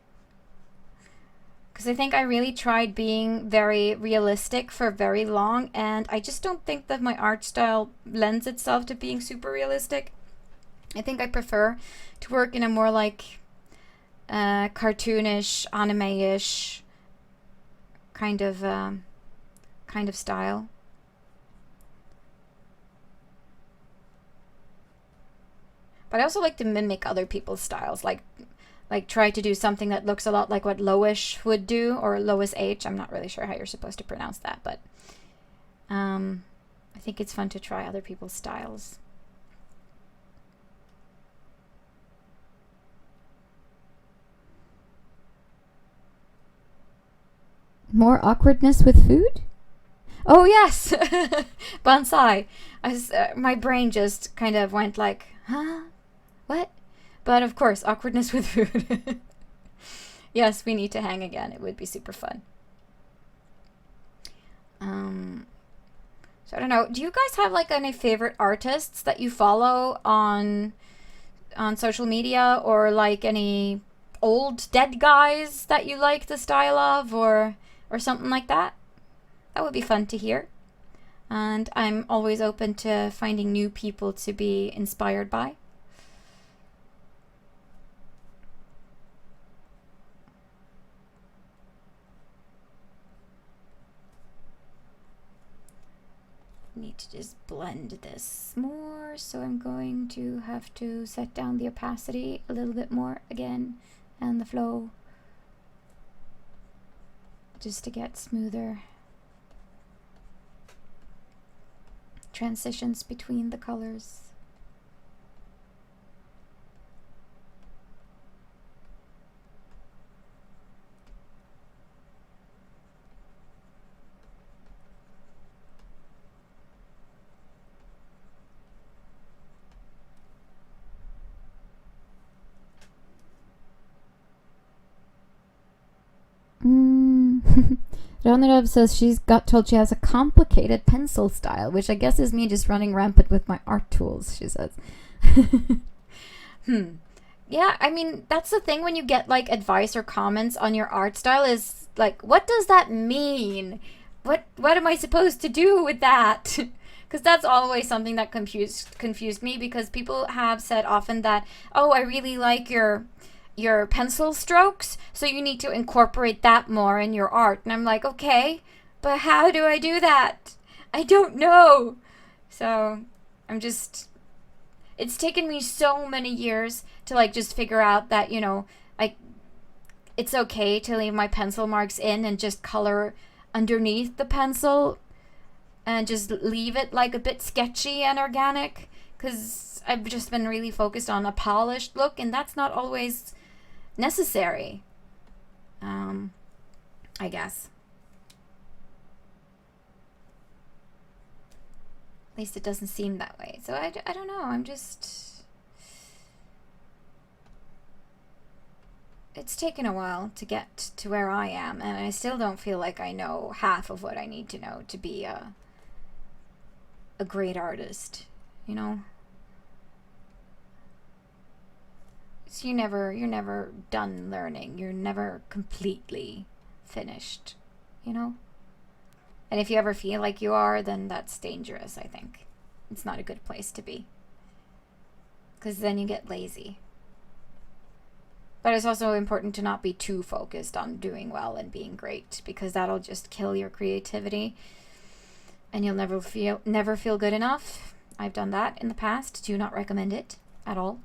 Because I think I really tried being very realistic for very long, and I just don't think that my art style lends itself to being super realistic. I think I prefer to work in a more like cartoonish, anime-ish kind of style. But I also like to mimic other people's styles, like try to do something that looks a lot like what Lois would do, or Lois H. I'm not really sure how you're supposed to pronounce that, but I think it's fun to try other people's styles. More awkwardness with food? Oh yes, bonsai. My brain just kind of went like, huh, what? But of course, awkwardness with food. Yes, we need to hang again. It would be super fun. So I don't know. Do you guys have like any favorite artists that you follow on social media, or like any old dead guys that you like the style of, or something like that? That would be fun to hear. And I'm always open to finding new people to be inspired by. Need to just blend this more, so I'm going to have to set down the opacity a little bit more again, and the flow, just to get smoother transitions between the colors. Ranirav says she's got told she has a complicated pencil style, which I guess is me just running rampant with my art tools, she says. Yeah, I mean, that's the thing when you get like advice or comments on your art style, is like, what does that mean? What am I supposed to do with that? Because that's always something that confused me, because people have said often that, oh, I really like your pencil strokes, so you need to incorporate that more in your art. And I'm like, okay, but how do I do that? I don't know. So I'm just, it's taken me so many years to like just figure out that, you know, like, it's okay to leave my pencil marks in and just color underneath the pencil and just leave it like a bit sketchy and organic, because I've just been really focused on a polished look, and that's not always necessary, I guess. At least it doesn't seem that way. So I don't know. I'm just... It's taken a while to get to where I am, and I still don't feel like I know half of what I need to know to be a great artist, you know? So you're never done learning. You're never completely finished, you know? And if you ever feel like you are, then that's dangerous, I think. It's not a good place to be, because then you get lazy. But it's also important to not be too focused on doing well and being great, because that'll just kill your creativity, and you'll never feel good enough. I've done that in the past. Do not recommend it at all.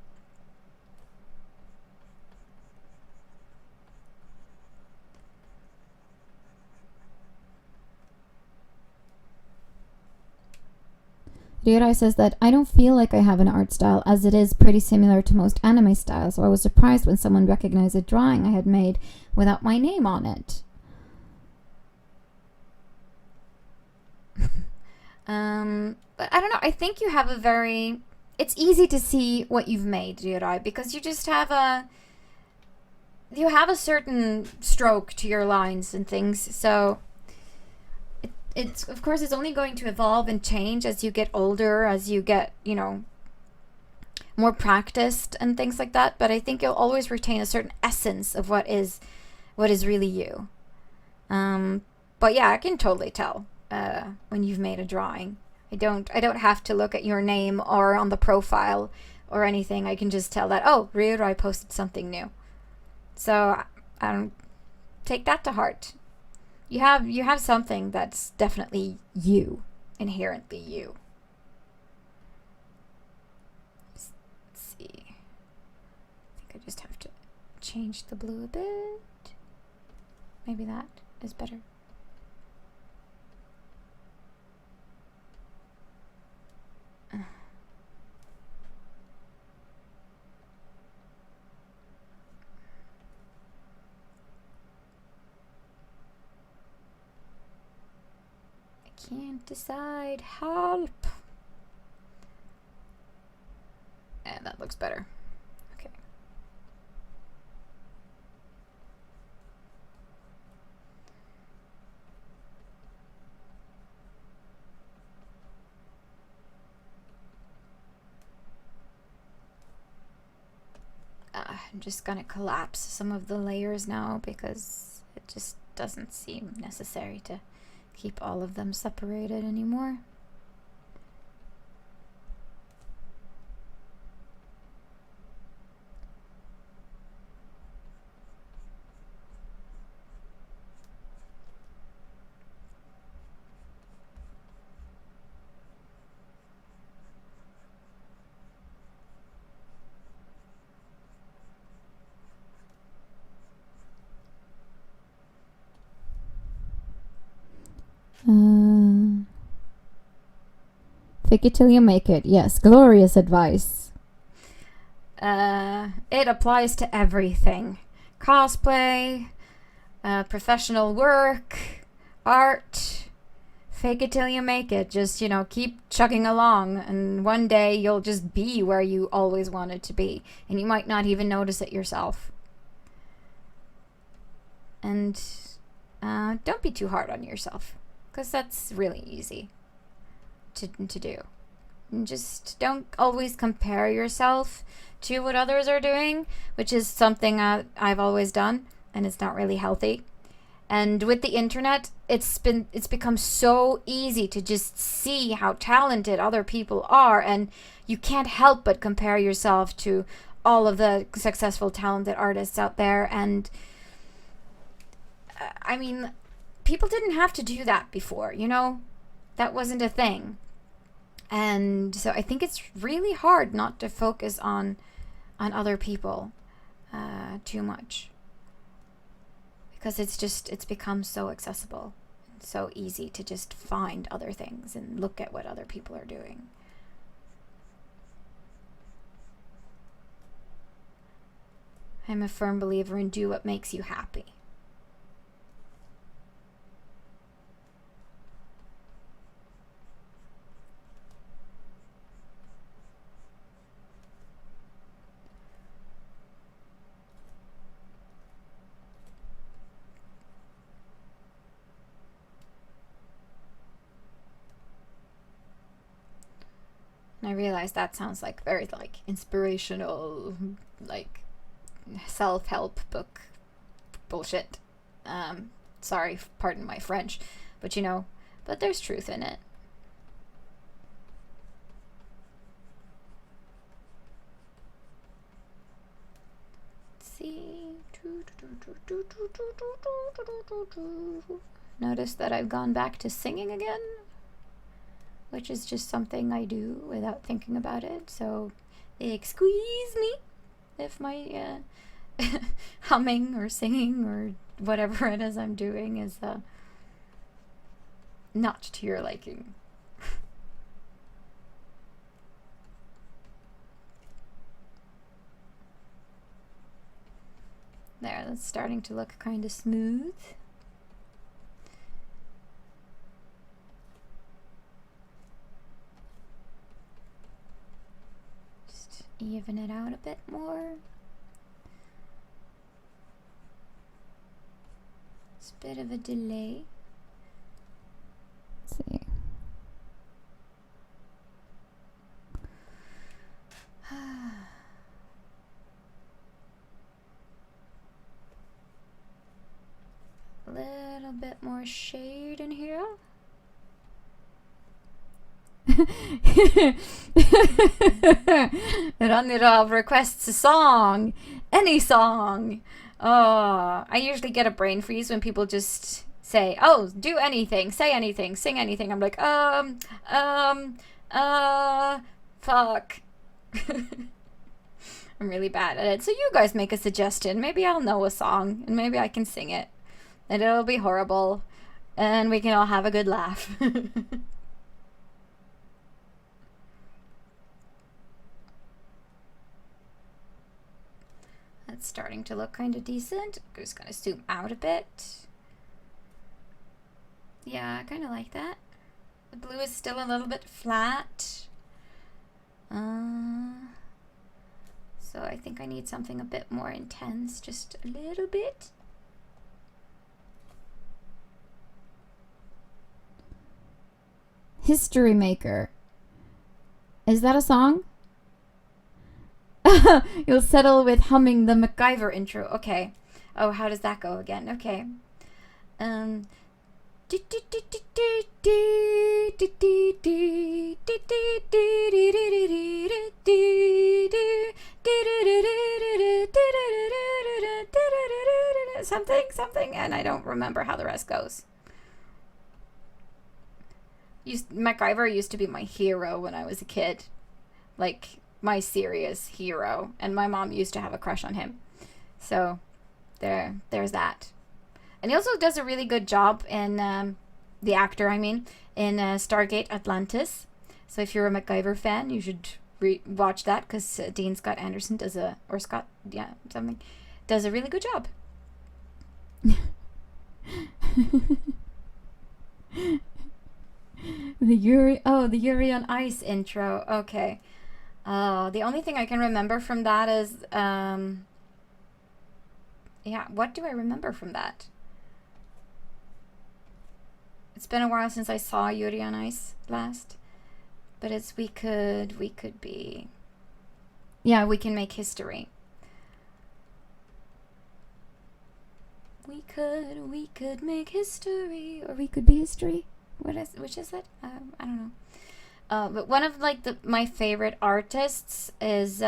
Ryurai says that I don't feel like I have an art style, as it is pretty similar to most anime styles, so I was surprised when someone recognized a drawing I had made without my name on it. But I don't know. I think you have a very it's easy to see what you've made, Jirai, because you just have a certain stroke to your lines and things. So it's of course it's only going to evolve and change as you get older, as you get, you know, more practiced and things like that. But I think you'll always retain a certain essence of what is really you. But yeah, I can totally tell when you've made a drawing. I don't have to look at your name or on the profile or anything. I can just tell that, oh, Ryurai posted something new. So I don't take that to heart. You have something that's definitely you, inherently you. Let's see. I think I just have to change the blue a bit. Maybe that is better. Can't decide. Help. And that looks better. Okay. I'm just gonna collapse some of the layers now because it just doesn't seem necessary to keep all of them separated anymore. Fake it till you make it. Yes, glorious advice. It applies to everything. Cosplay, professional work, art. Fake it till you make it. Just, you know, keep chugging along, and one day you'll just be where you always wanted to be, and you might not even notice it yourself. And don't be too hard on yourself, because that's really easy to do. And just don't always compare yourself to what others are doing, which is something I've always done, and it's not really healthy. And with the internet, it's become so easy to just see how talented other people are, and you can't help but compare yourself to all of the successful, talented artists out there. And I mean, people didn't have to do that before, you know? That wasn't a thing. And so I think it's really hard not to focus on other people too much, because it's become so accessible and so easy to just find other things and look at what other people are doing. I'm a firm believer in do what makes you happy. And I realize that sounds like very like inspirational, like self-help book bullshit. Sorry, pardon my French, but you know, but there's truth in it. Let's see. Notice that I've gone back to singing again, which is just something I do without thinking about it. So excuse me if my humming or singing or whatever it is I'm doing is not to your liking. There, that's starting to look kind of smooth. even it out a bit more. It's a bit of a delay. Let's see. A little bit more shade in here. Ranirov requests a song. Any song. Oh, I usually get a brain freeze when people just say, oh, do anything, say anything, sing anything. I'm like, fuck. I'm really bad at it. So you guys make a suggestion. Maybe I'll know a song and maybe I can sing it. And it'll be horrible. And we can all have a good laugh. That's starting to look kind of decent. I'm just gonna zoom out a bit. Yeah, I kind of like that. The blue is still a little bit flat. So I think I need something a bit more intense, just a little bit. History Maker. Is that a song? You'll settle with humming the MacGyver intro. Okay. Oh, how does that go again? Okay. Something, and I don't remember how the rest goes. MacGyver used to be my hero when I was a kid. Like, my serious hero. And my mom used to have a crush on him. So, there's that. And he also does a really good job in, the actor, I mean, in Stargate Atlantis. So if you're a MacGyver fan, you should watch that, because Dean Scott Anderson does a really good job. The Yuri on Ice intro. Okay. The only thing I can remember from that is, what do I remember from that? It's been a while since I saw Yuri on Ice last. But it's we could be... Yeah, we can make history. We could make history, or we could be history. Which is it? I don't know. But one of my favorite artists is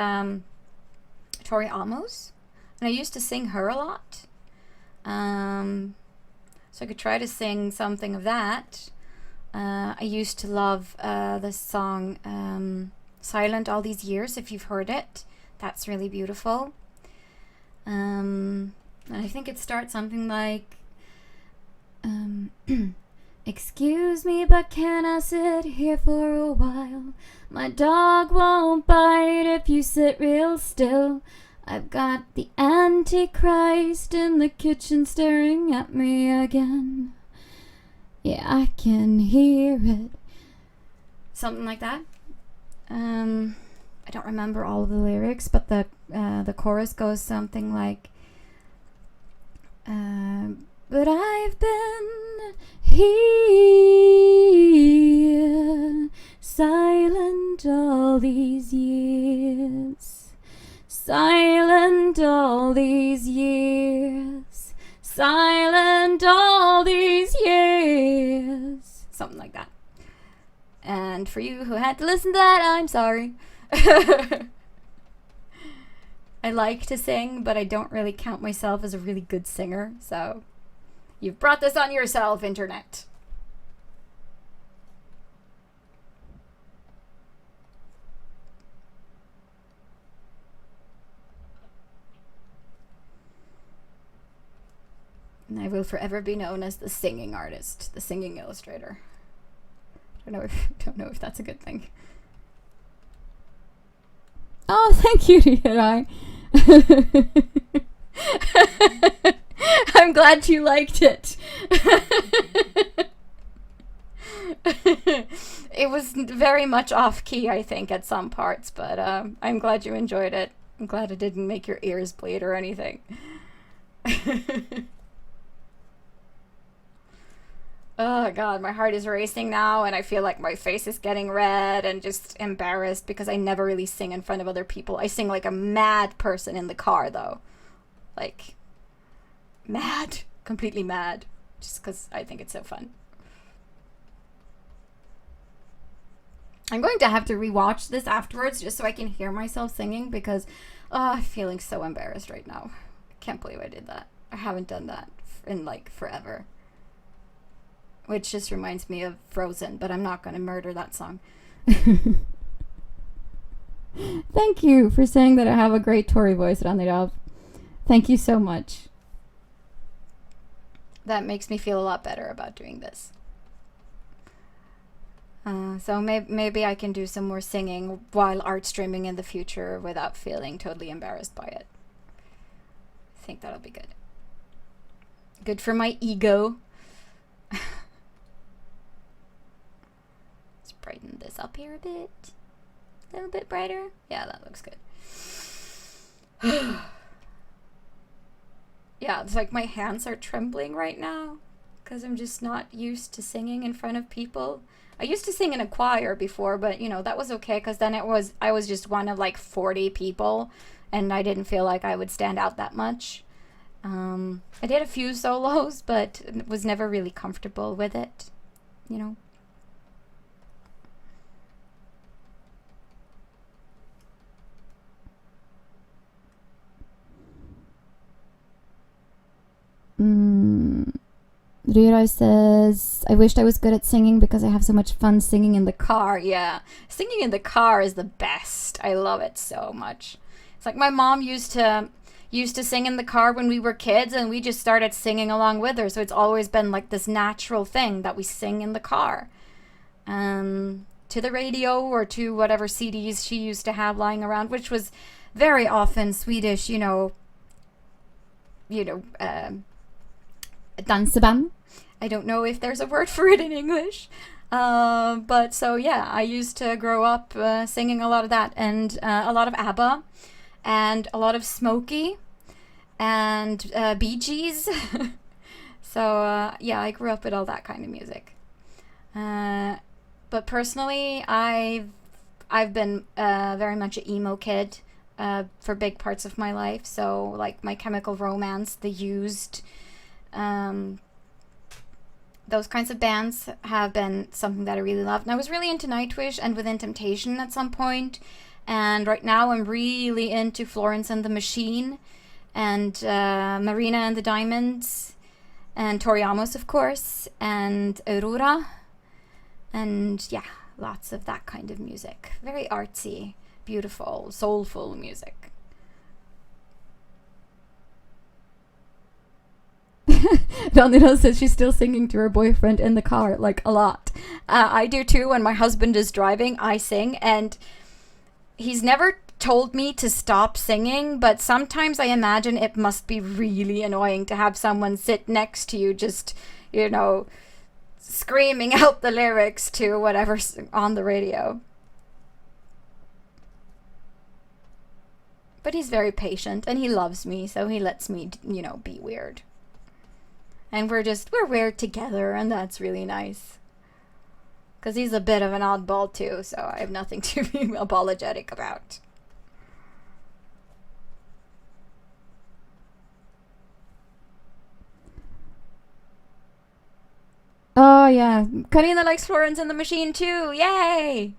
Tori Amos, and I used to sing her a lot. So I could try to sing something of that. I used to love the song "Silent All These Years." If you've heard it, that's really beautiful. And I think it starts something like. Excuse me, but can I sit here for a while? My dog won't bite if you sit real still. I've got the Antichrist in the kitchen staring at me again. Yeah, I can hear it. Something like that. I don't remember all of the lyrics, but the chorus goes something like, but I've been here, silent all these years, silent all these years, silent all these years. Something like that. And for you who had to listen to that, I'm sorry. I like to sing, but I don't really count myself as a really good singer, so you've brought this on yourself, internet. And I will forever be known as the singing artist, the singing illustrator. Don't know if that's a good thing. Oh, thank you, Rirai. I'm glad you liked it. It was very much off key, I think, at some parts, but I'm glad you enjoyed it. I'm glad it didn't make your ears bleed or anything. Oh god, my heart is racing now, and I feel like my face is getting red and just embarrassed because I never really sing in front of other people. I sing like a mad person in the car, though. Like, mad. Completely mad. Just because I think it's so fun. I'm going to have to rewatch this afterwards just so I can hear myself singing because I'm feeling so embarrassed right now. I can't believe I did that. I haven't done that in like forever. Which just reminds me of Frozen, but I'm not going to murder that song. Thank you for saying that I have a great Tory voice, Ranirav. Thank you so much. That makes me feel a lot better about doing this. So maybe I can do some more singing while art streaming in the future without feeling totally embarrassed by it. I think that'll be good. Good for my ego. Brighten this up here a bit. A little bit brighter. Yeah, that looks good. Yeah, it's like my hands are trembling right now because I'm just not used to singing in front of people. I used to sing in a choir before, but you know, that was okay because then I was just one of like 40 people and I didn't feel like I would stand out that much. I did a few solos, but was never really comfortable with it, you know. Rira says, I wished I was good at singing because I have so much fun singing in the car. Yeah, singing in the car is the best. I love it so much. It's like my mom used to sing in the car when we were kids, and we just started singing along with her. So it's always been like this natural thing that we sing in the car, to the radio or to whatever CDs she used to have lying around, which was very often Swedish, danseband. I don't know if there's a word for it in English. But so yeah, I used to grow up singing a lot of that, and a lot of ABBA, and a lot of Smokey, and Bee Gees. So yeah, I grew up with all that kind of music. But personally, I've been very much an emo kid for big parts of my life. So like My Chemical Romance, The Used, those kinds of bands have been something that I really loved. And I was really into Nightwish and Within Temptation at some point. And right now I'm really into Florence and the Machine and Marina and the Diamonds and Tori Amos, of course, and Aurora. And yeah, lots of that kind of music. Very artsy, beautiful, soulful music. Donita says she's still singing to her boyfriend in the car, like a lot. I do too. When my husband is driving, I sing, and he's never told me to stop singing, but sometimes I imagine it must be really annoying to have someone sit next to you just, screaming out the lyrics to whatever's on the radio. But he's very patient, and he loves me, so he lets me, be weird. And we're weird together, and that's really nice. Because he's a bit of an oddball too, so I have nothing to be apologetic about. Oh, yeah. Karina likes Florence and the Machine too. Yay!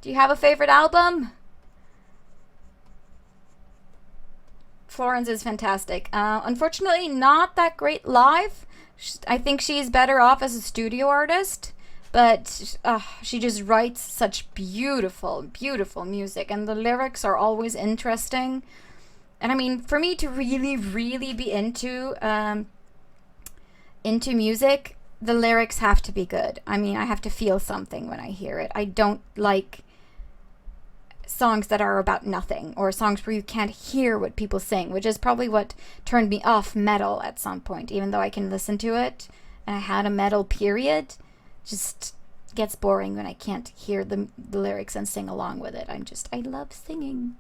Do you have a favorite album? Florence is fantastic. Unfortunately, not that great live. I think she's better off as a studio artist, but she just writes such beautiful, beautiful music, and the lyrics are always interesting. And I mean, for me to really, really be into music, the lyrics have to be good. I mean, I have to feel something when I hear it. I don't like songs that are about nothing, or songs where you can't hear what people sing, which is probably what turned me off metal at some point, even though I can listen to it. And I had a metal period. Just, gets boring when I can't hear the lyrics and sing along with it. I love singing.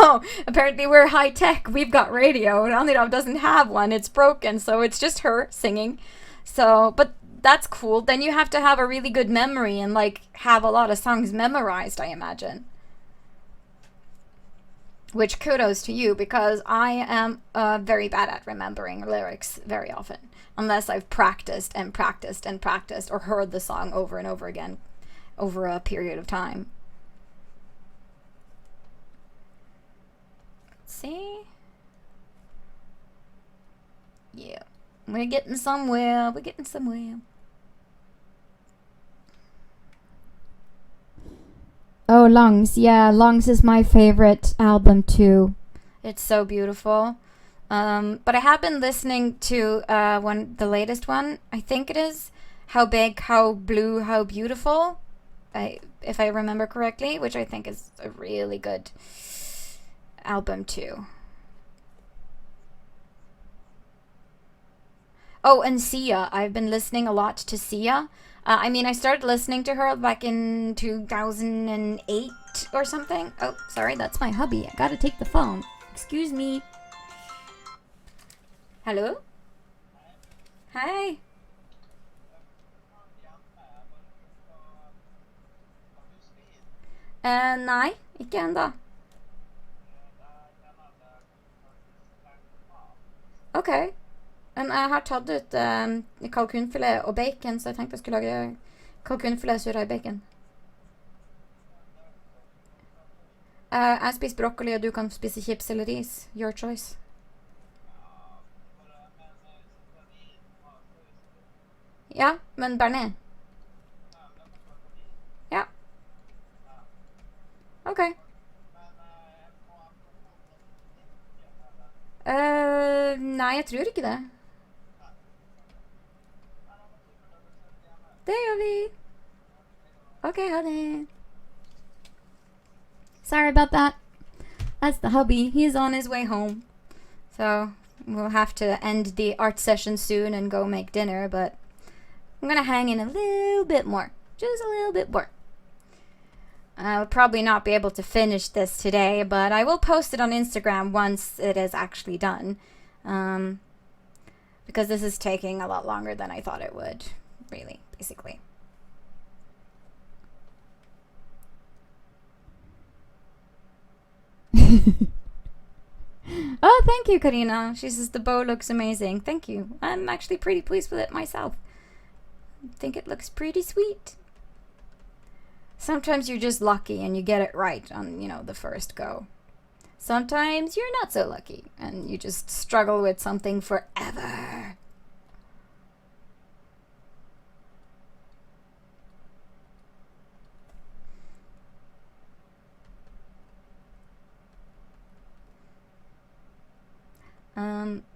Oh, apparently we're high tech. We've got radio. Anilov doesn't have one. It's broken, so it's just her singing. So, but that's cool. Then you have to have a really good memory and like have a lot of songs memorized, I imagine. Which kudos to you, because I am very bad at remembering lyrics very often. Unless I've practiced and practiced and practiced or heard the song over and over again over a period of time. See? Yeah. We're getting somewhere. We're getting somewhere. Oh, Lungs. Yeah, Lungs is my favorite album too. It's so beautiful. But I have been listening to the latest one. I think it is How Big, How Blue, How Beautiful. If I remember correctly, which I think is a really good album too. Oh, and Sia. I've been listening a lot to Sia. I mean, I started listening to her back in 2008 or something. Oh, sorry, that's my hubby. I gotta take the phone. Excuse me. Hello? Hi. Nei, ikke enda. Ok. Jeg har tatt ut kalkunfilet og bacon, så jeg tenkte jeg skulle lage kalkunfilet surra i bacon. Jeg spiser broccoli, og du kan spise chips eller ris. Your choice. Ja, men bearnés. Ja. Ok. Nei, jeg tror ikke det. Det gjør vi. Ok, ha det. Sorry about that. That's the hubby. He's on his way home. So we'll have to end the art session soon and go make dinner, but I'm gonna hang in a little bit more. Just a little bit more. I'll probably not be able to finish this today, but I will post it on Instagram once it is actually done. Because this is taking a lot longer than I thought it would, really, basically. Oh, thank you, Karina. She says the bow looks amazing. Thank you. I'm actually pretty pleased with it myself. I think it looks pretty sweet. Sometimes you're just lucky and you get it right on, the first go. Sometimes you're not so lucky and you just struggle with something forever.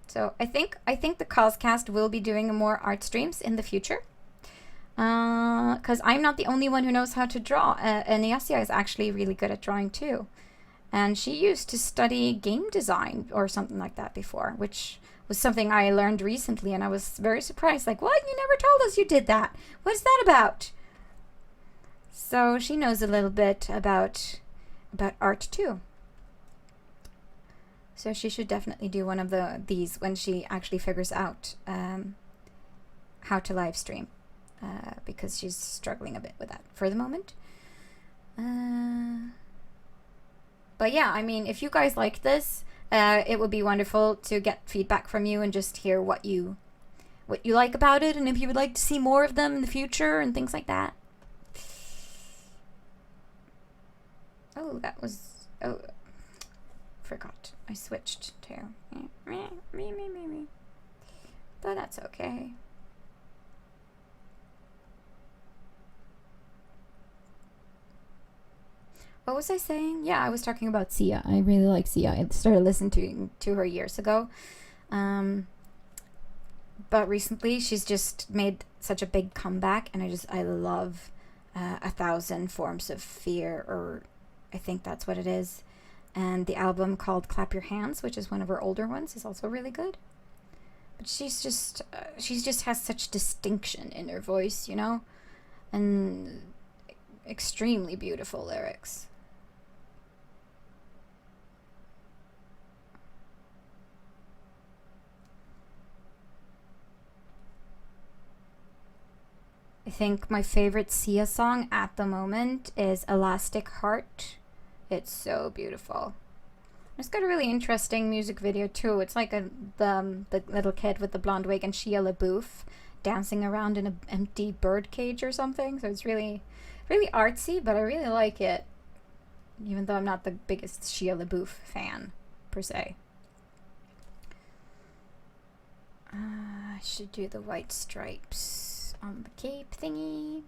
So I think the CosCast will be doing more art streams in the future. Because I'm not the only one who knows how to draw. And Yasia is actually really good at drawing too. And she used to study game design or something like that before, which was something I learned recently, and I was very surprised. Like, what? You never told us you did that. What is that about? So she knows a little bit about art too. So she should definitely do one of these when she actually figures out how to live stream. Because she's struggling a bit with that for the moment. But yeah, I mean, if you guys like this, it would be wonderful to get feedback from you and just hear what you like about it, and if you would like to see more of them in the future and things like that. Oh, that was... Oh, forgot. I switched to... me. But that's okay. What was I saying? Yeah, I was talking about Sia. I really like Sia. I started listening to her years ago. But recently she's just made such a big comeback, and I love 1,000 Forms of Fear, or I think that's what it is. And the album called Clap Your Hands, which is one of her older ones, is also really good. But she just has such distinction in her voice, you know? And extremely beautiful lyrics. I think my favorite Sia song at the moment is Elastic Heart. It's so beautiful. It's got a really interesting music video too. It's like the little kid with the blonde wig and Shia LaBeouf dancing around in an empty bird cage or something. So it's really, really artsy, but I really like it. Even though I'm not the biggest Shia LaBeouf fan, per se. I should do the white stripes on the cape thingy.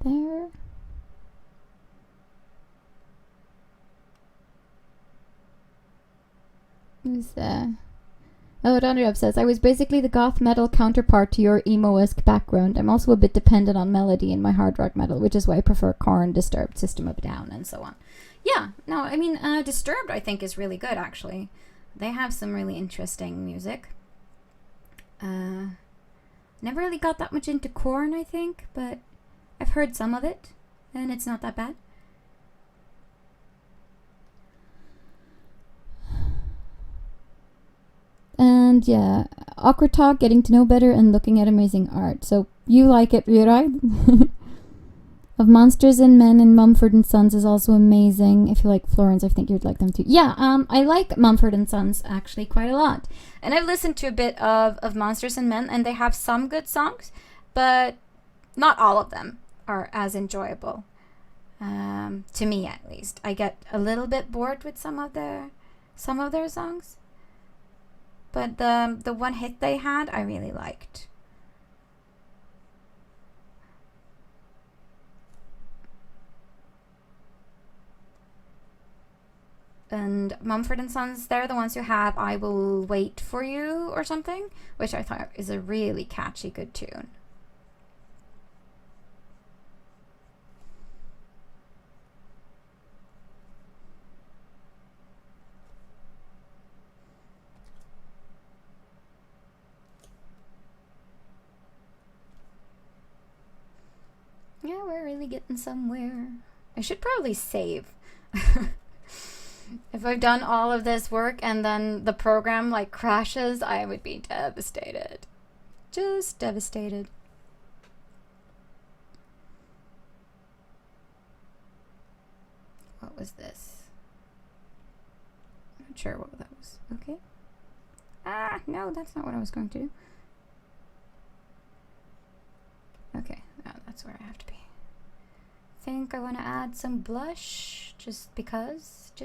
There. Who's that? Oh, Donreb says, I was basically the goth metal counterpart to your emo-esque background. I'm also a bit dependent on melody in my hard rock metal, which is why I prefer Korn, Disturbed, System of a Down, and so on. Yeah, no, I mean, Disturbed I think is really good, actually. They have some really interesting music. Never really got that much into Korn, I think, but I've heard some of it, and it's not that bad. And yeah, awkward talk, getting to know better, and looking at amazing art. So you like it, right? Of Monsters and Men and Mumford and Sons is also amazing. If you like Florence, I think you'd like them too. Yeah, I like Mumford and Sons actually quite a lot. And I've listened to a bit of Monsters and Men, and they have some good songs, but not all of them are as enjoyable. To me, at least, I get a little bit bored with some of their songs. But the one hit they had, I really liked. And Mumford and Sons, they're the ones who have I Will Wait For You or something, which I thought is a really catchy, good tune. Yeah, we're really getting somewhere. I should probably save. If I've done all of this work and then the program like crashes, I would be devastated. Just devastated. What was this? I'm not sure what that was. Okay. Ah, no, that's not what I was going to do. Okay, that's where I have to be. Think I want to add some blush just because. So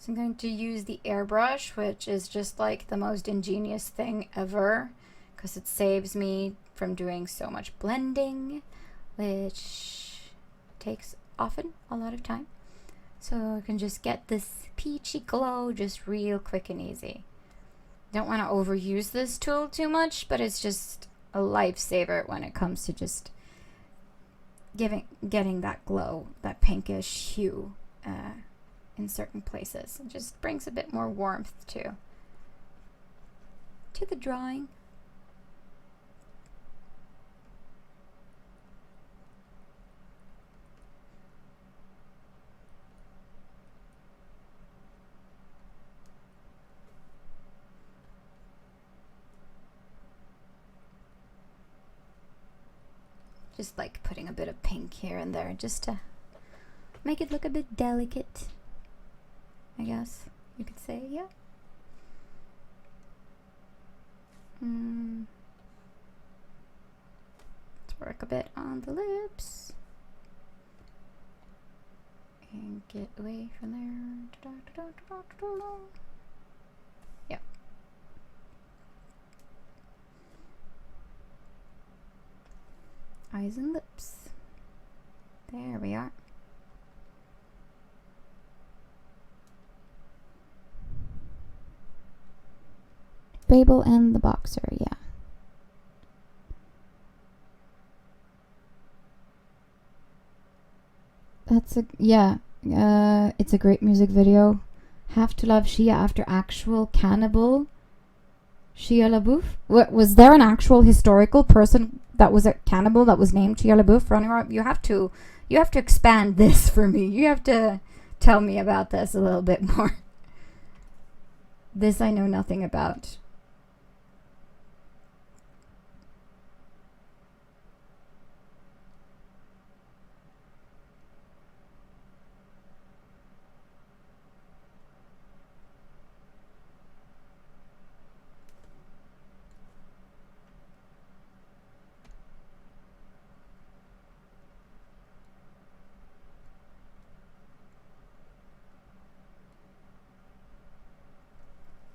I'm going to use the airbrush, which is just like the most ingenious thing ever because it saves me from doing so much blending, which takes often a lot of time. So I can just get this peachy glow just real quick and easy. Don't want to overuse this tool too much, but it's just a lifesaver when it comes to just getting that glow, that pinkish hue in certain places. It just brings a bit more warmth to the drawing. Just like putting a bit of pink here and there just to make it look a bit delicate, I guess you could say. Yeah. Let's work a bit on the lips and get away from there. Yep. Eyes and lips. There we are. Babel and the Boxer, yeah. That's a, yeah. It's a great music video. Have to love Shia after actual cannibal. Shia LaBeouf? What, was there an actual historical person that was a cannibal that was named Shia LaBeouf running around? You have to expand this for me. You have to tell me about this a little bit more. This I know nothing about.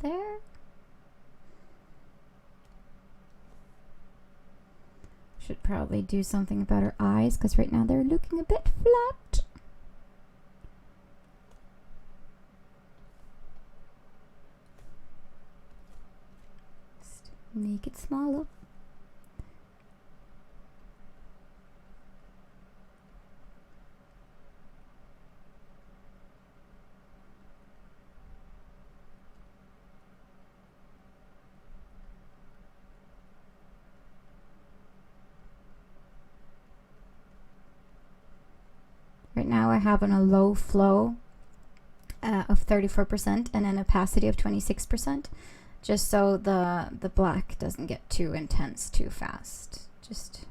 There. Should probably do something about her eyes because right now they're looking a bit flat. Just make it smaller. Right now I have on a low flow of 34% and an opacity of 26%, just so the black doesn't get too intense too fast. Just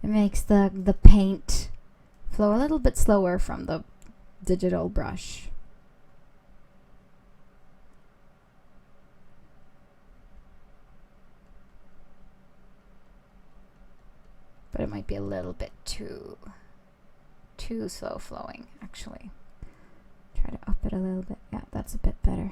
it makes the paint flow a little bit slower from the digital brush. But it might be a little bit too slow flowing, actually. Try to up it a little bit. Yeah, that's a bit better.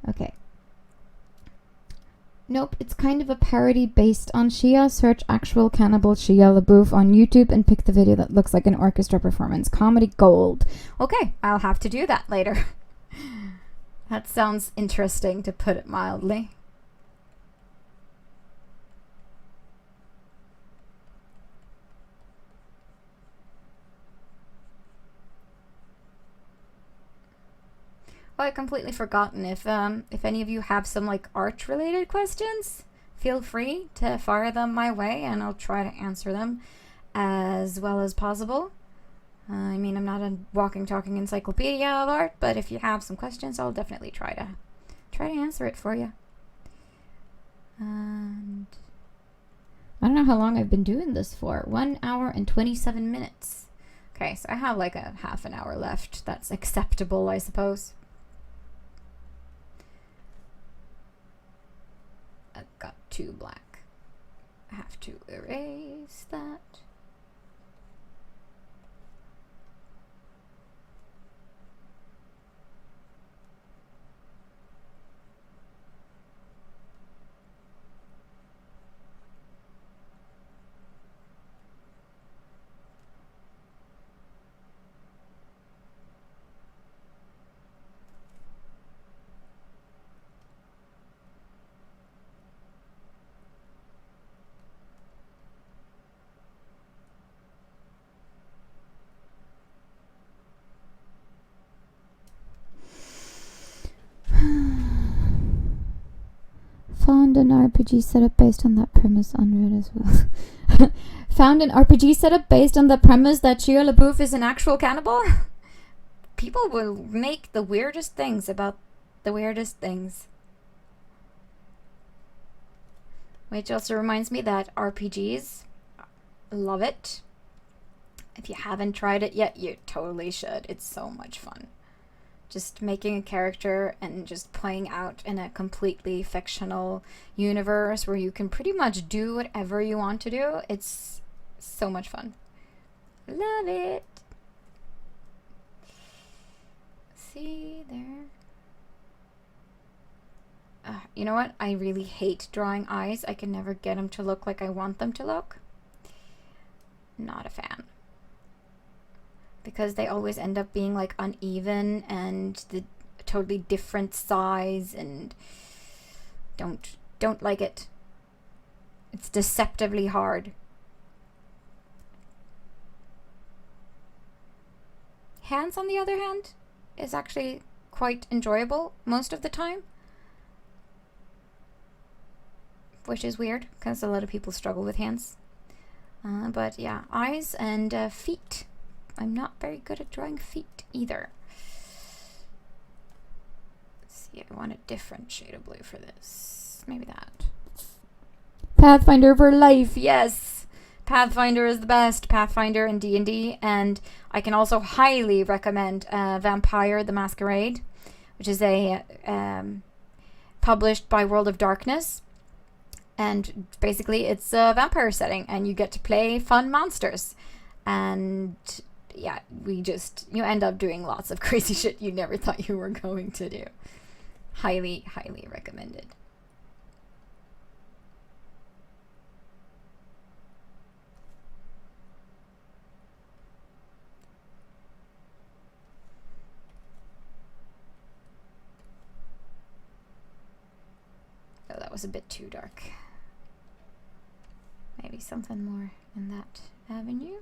Okay. Nope, it's kind of a parody based on Shia. Search actual cannibal Shia LaBeouf on YouTube and pick the video that looks like an orchestra performance. Comedy gold. Okay, I'll have to do that later. That sounds interesting, to put it mildly. Oh, I completely forgotten. If any of you have some like art related questions, feel free to fire them my way and I'll try to answer them as well as possible. I mean, I'm not a walking talking encyclopedia of art, but if you have some questions, I'll definitely try to answer it for you. And I don't know how long I've been doing this for. 1 hour and 27 minutes. Okay, so I have like a half an hour left. That's acceptable, I suppose. I've got too black. I have to erase that. Found an RPG setup based on that premise on as well. Found an RPG setup based on the premise that Shia LaBeouf is an actual cannibal? People will make the weirdest things about the weirdest things. Which also reminds me that RPGs, love it. If you haven't tried it yet, you totally should. It's so much fun. Just making a character and just playing out in a completely fictional universe where you can pretty much do whatever you want to do. It's so much fun. Love it. See there. You know what? I really hate drawing eyes. I can never get them to look like I want them to look. Not a fan. Because they always end up being like uneven and the totally different size, and don't like it. It's deceptively hard. Hands, on the other hand, is actually quite enjoyable most of the time. Which is weird, because a lot of people struggle with hands. But yeah, eyes and feet. I'm not very good at drawing feet either. Let's see, I want a different shade of blue for this. Maybe that. Pathfinder for life. Yes! Pathfinder is the best. Pathfinder and D&D. And I can also highly recommend Vampire the Masquerade, which is a published by World of Darkness. And basically it's a vampire setting and you get to play fun monsters. And yeah, you end up doing lots of crazy shit you never thought you were going to do. Highly, highly recommended. Oh, that was a bit too dark. Maybe something more in that avenue.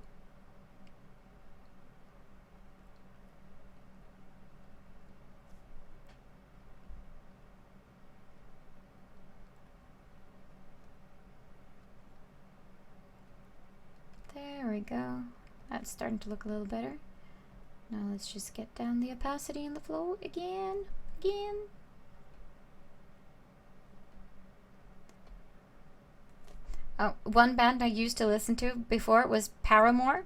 There we go. That's starting to look a little better. Now let's just get down the opacity in the flow again. Oh, one band I used to listen to before was Paramore,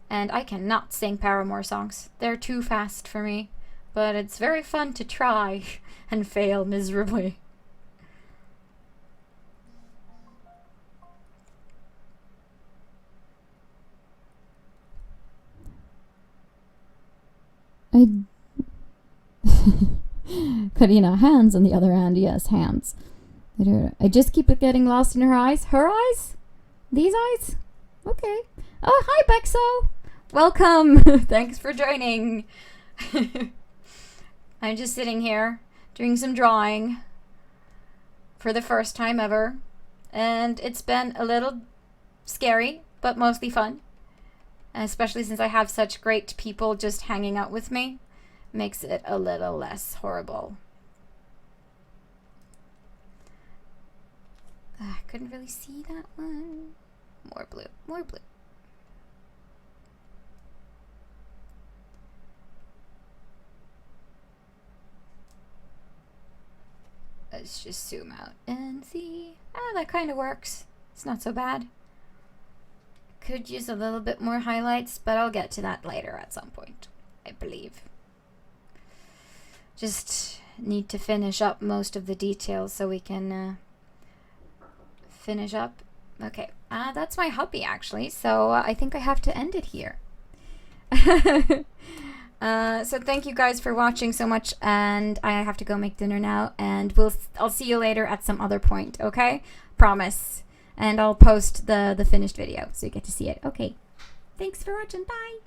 and I cannot sing Paramore songs. They're too fast for me, but it's very fun to try and fail miserably. Karina, hands on the other hand. Yes, hands. I just keep getting lost in her eyes. Her eyes? These eyes? Okay. Oh, hi, Bexo. Welcome. Thanks for joining. I'm just sitting here doing some drawing for the first time ever. And it's been a little scary, but mostly fun. Especially since I have such great people just hanging out with me. Makes it a little less horrible. I couldn't really see that one. More blue, more blue. Let's just zoom out and see. Ah, that kind of works. It's not so bad. Could use a little bit more highlights, but I'll get to that later at some point, I believe. Just need to finish up most of the details so we can finish up. Okay, that's my hobby actually, so I think I have to end it here. So thank you guys for watching so much, and I have to go make dinner now, and I'll see you later at some other point, okay? Promise. And I'll post the finished video so you get to see it. Okay, thanks for watching. Bye.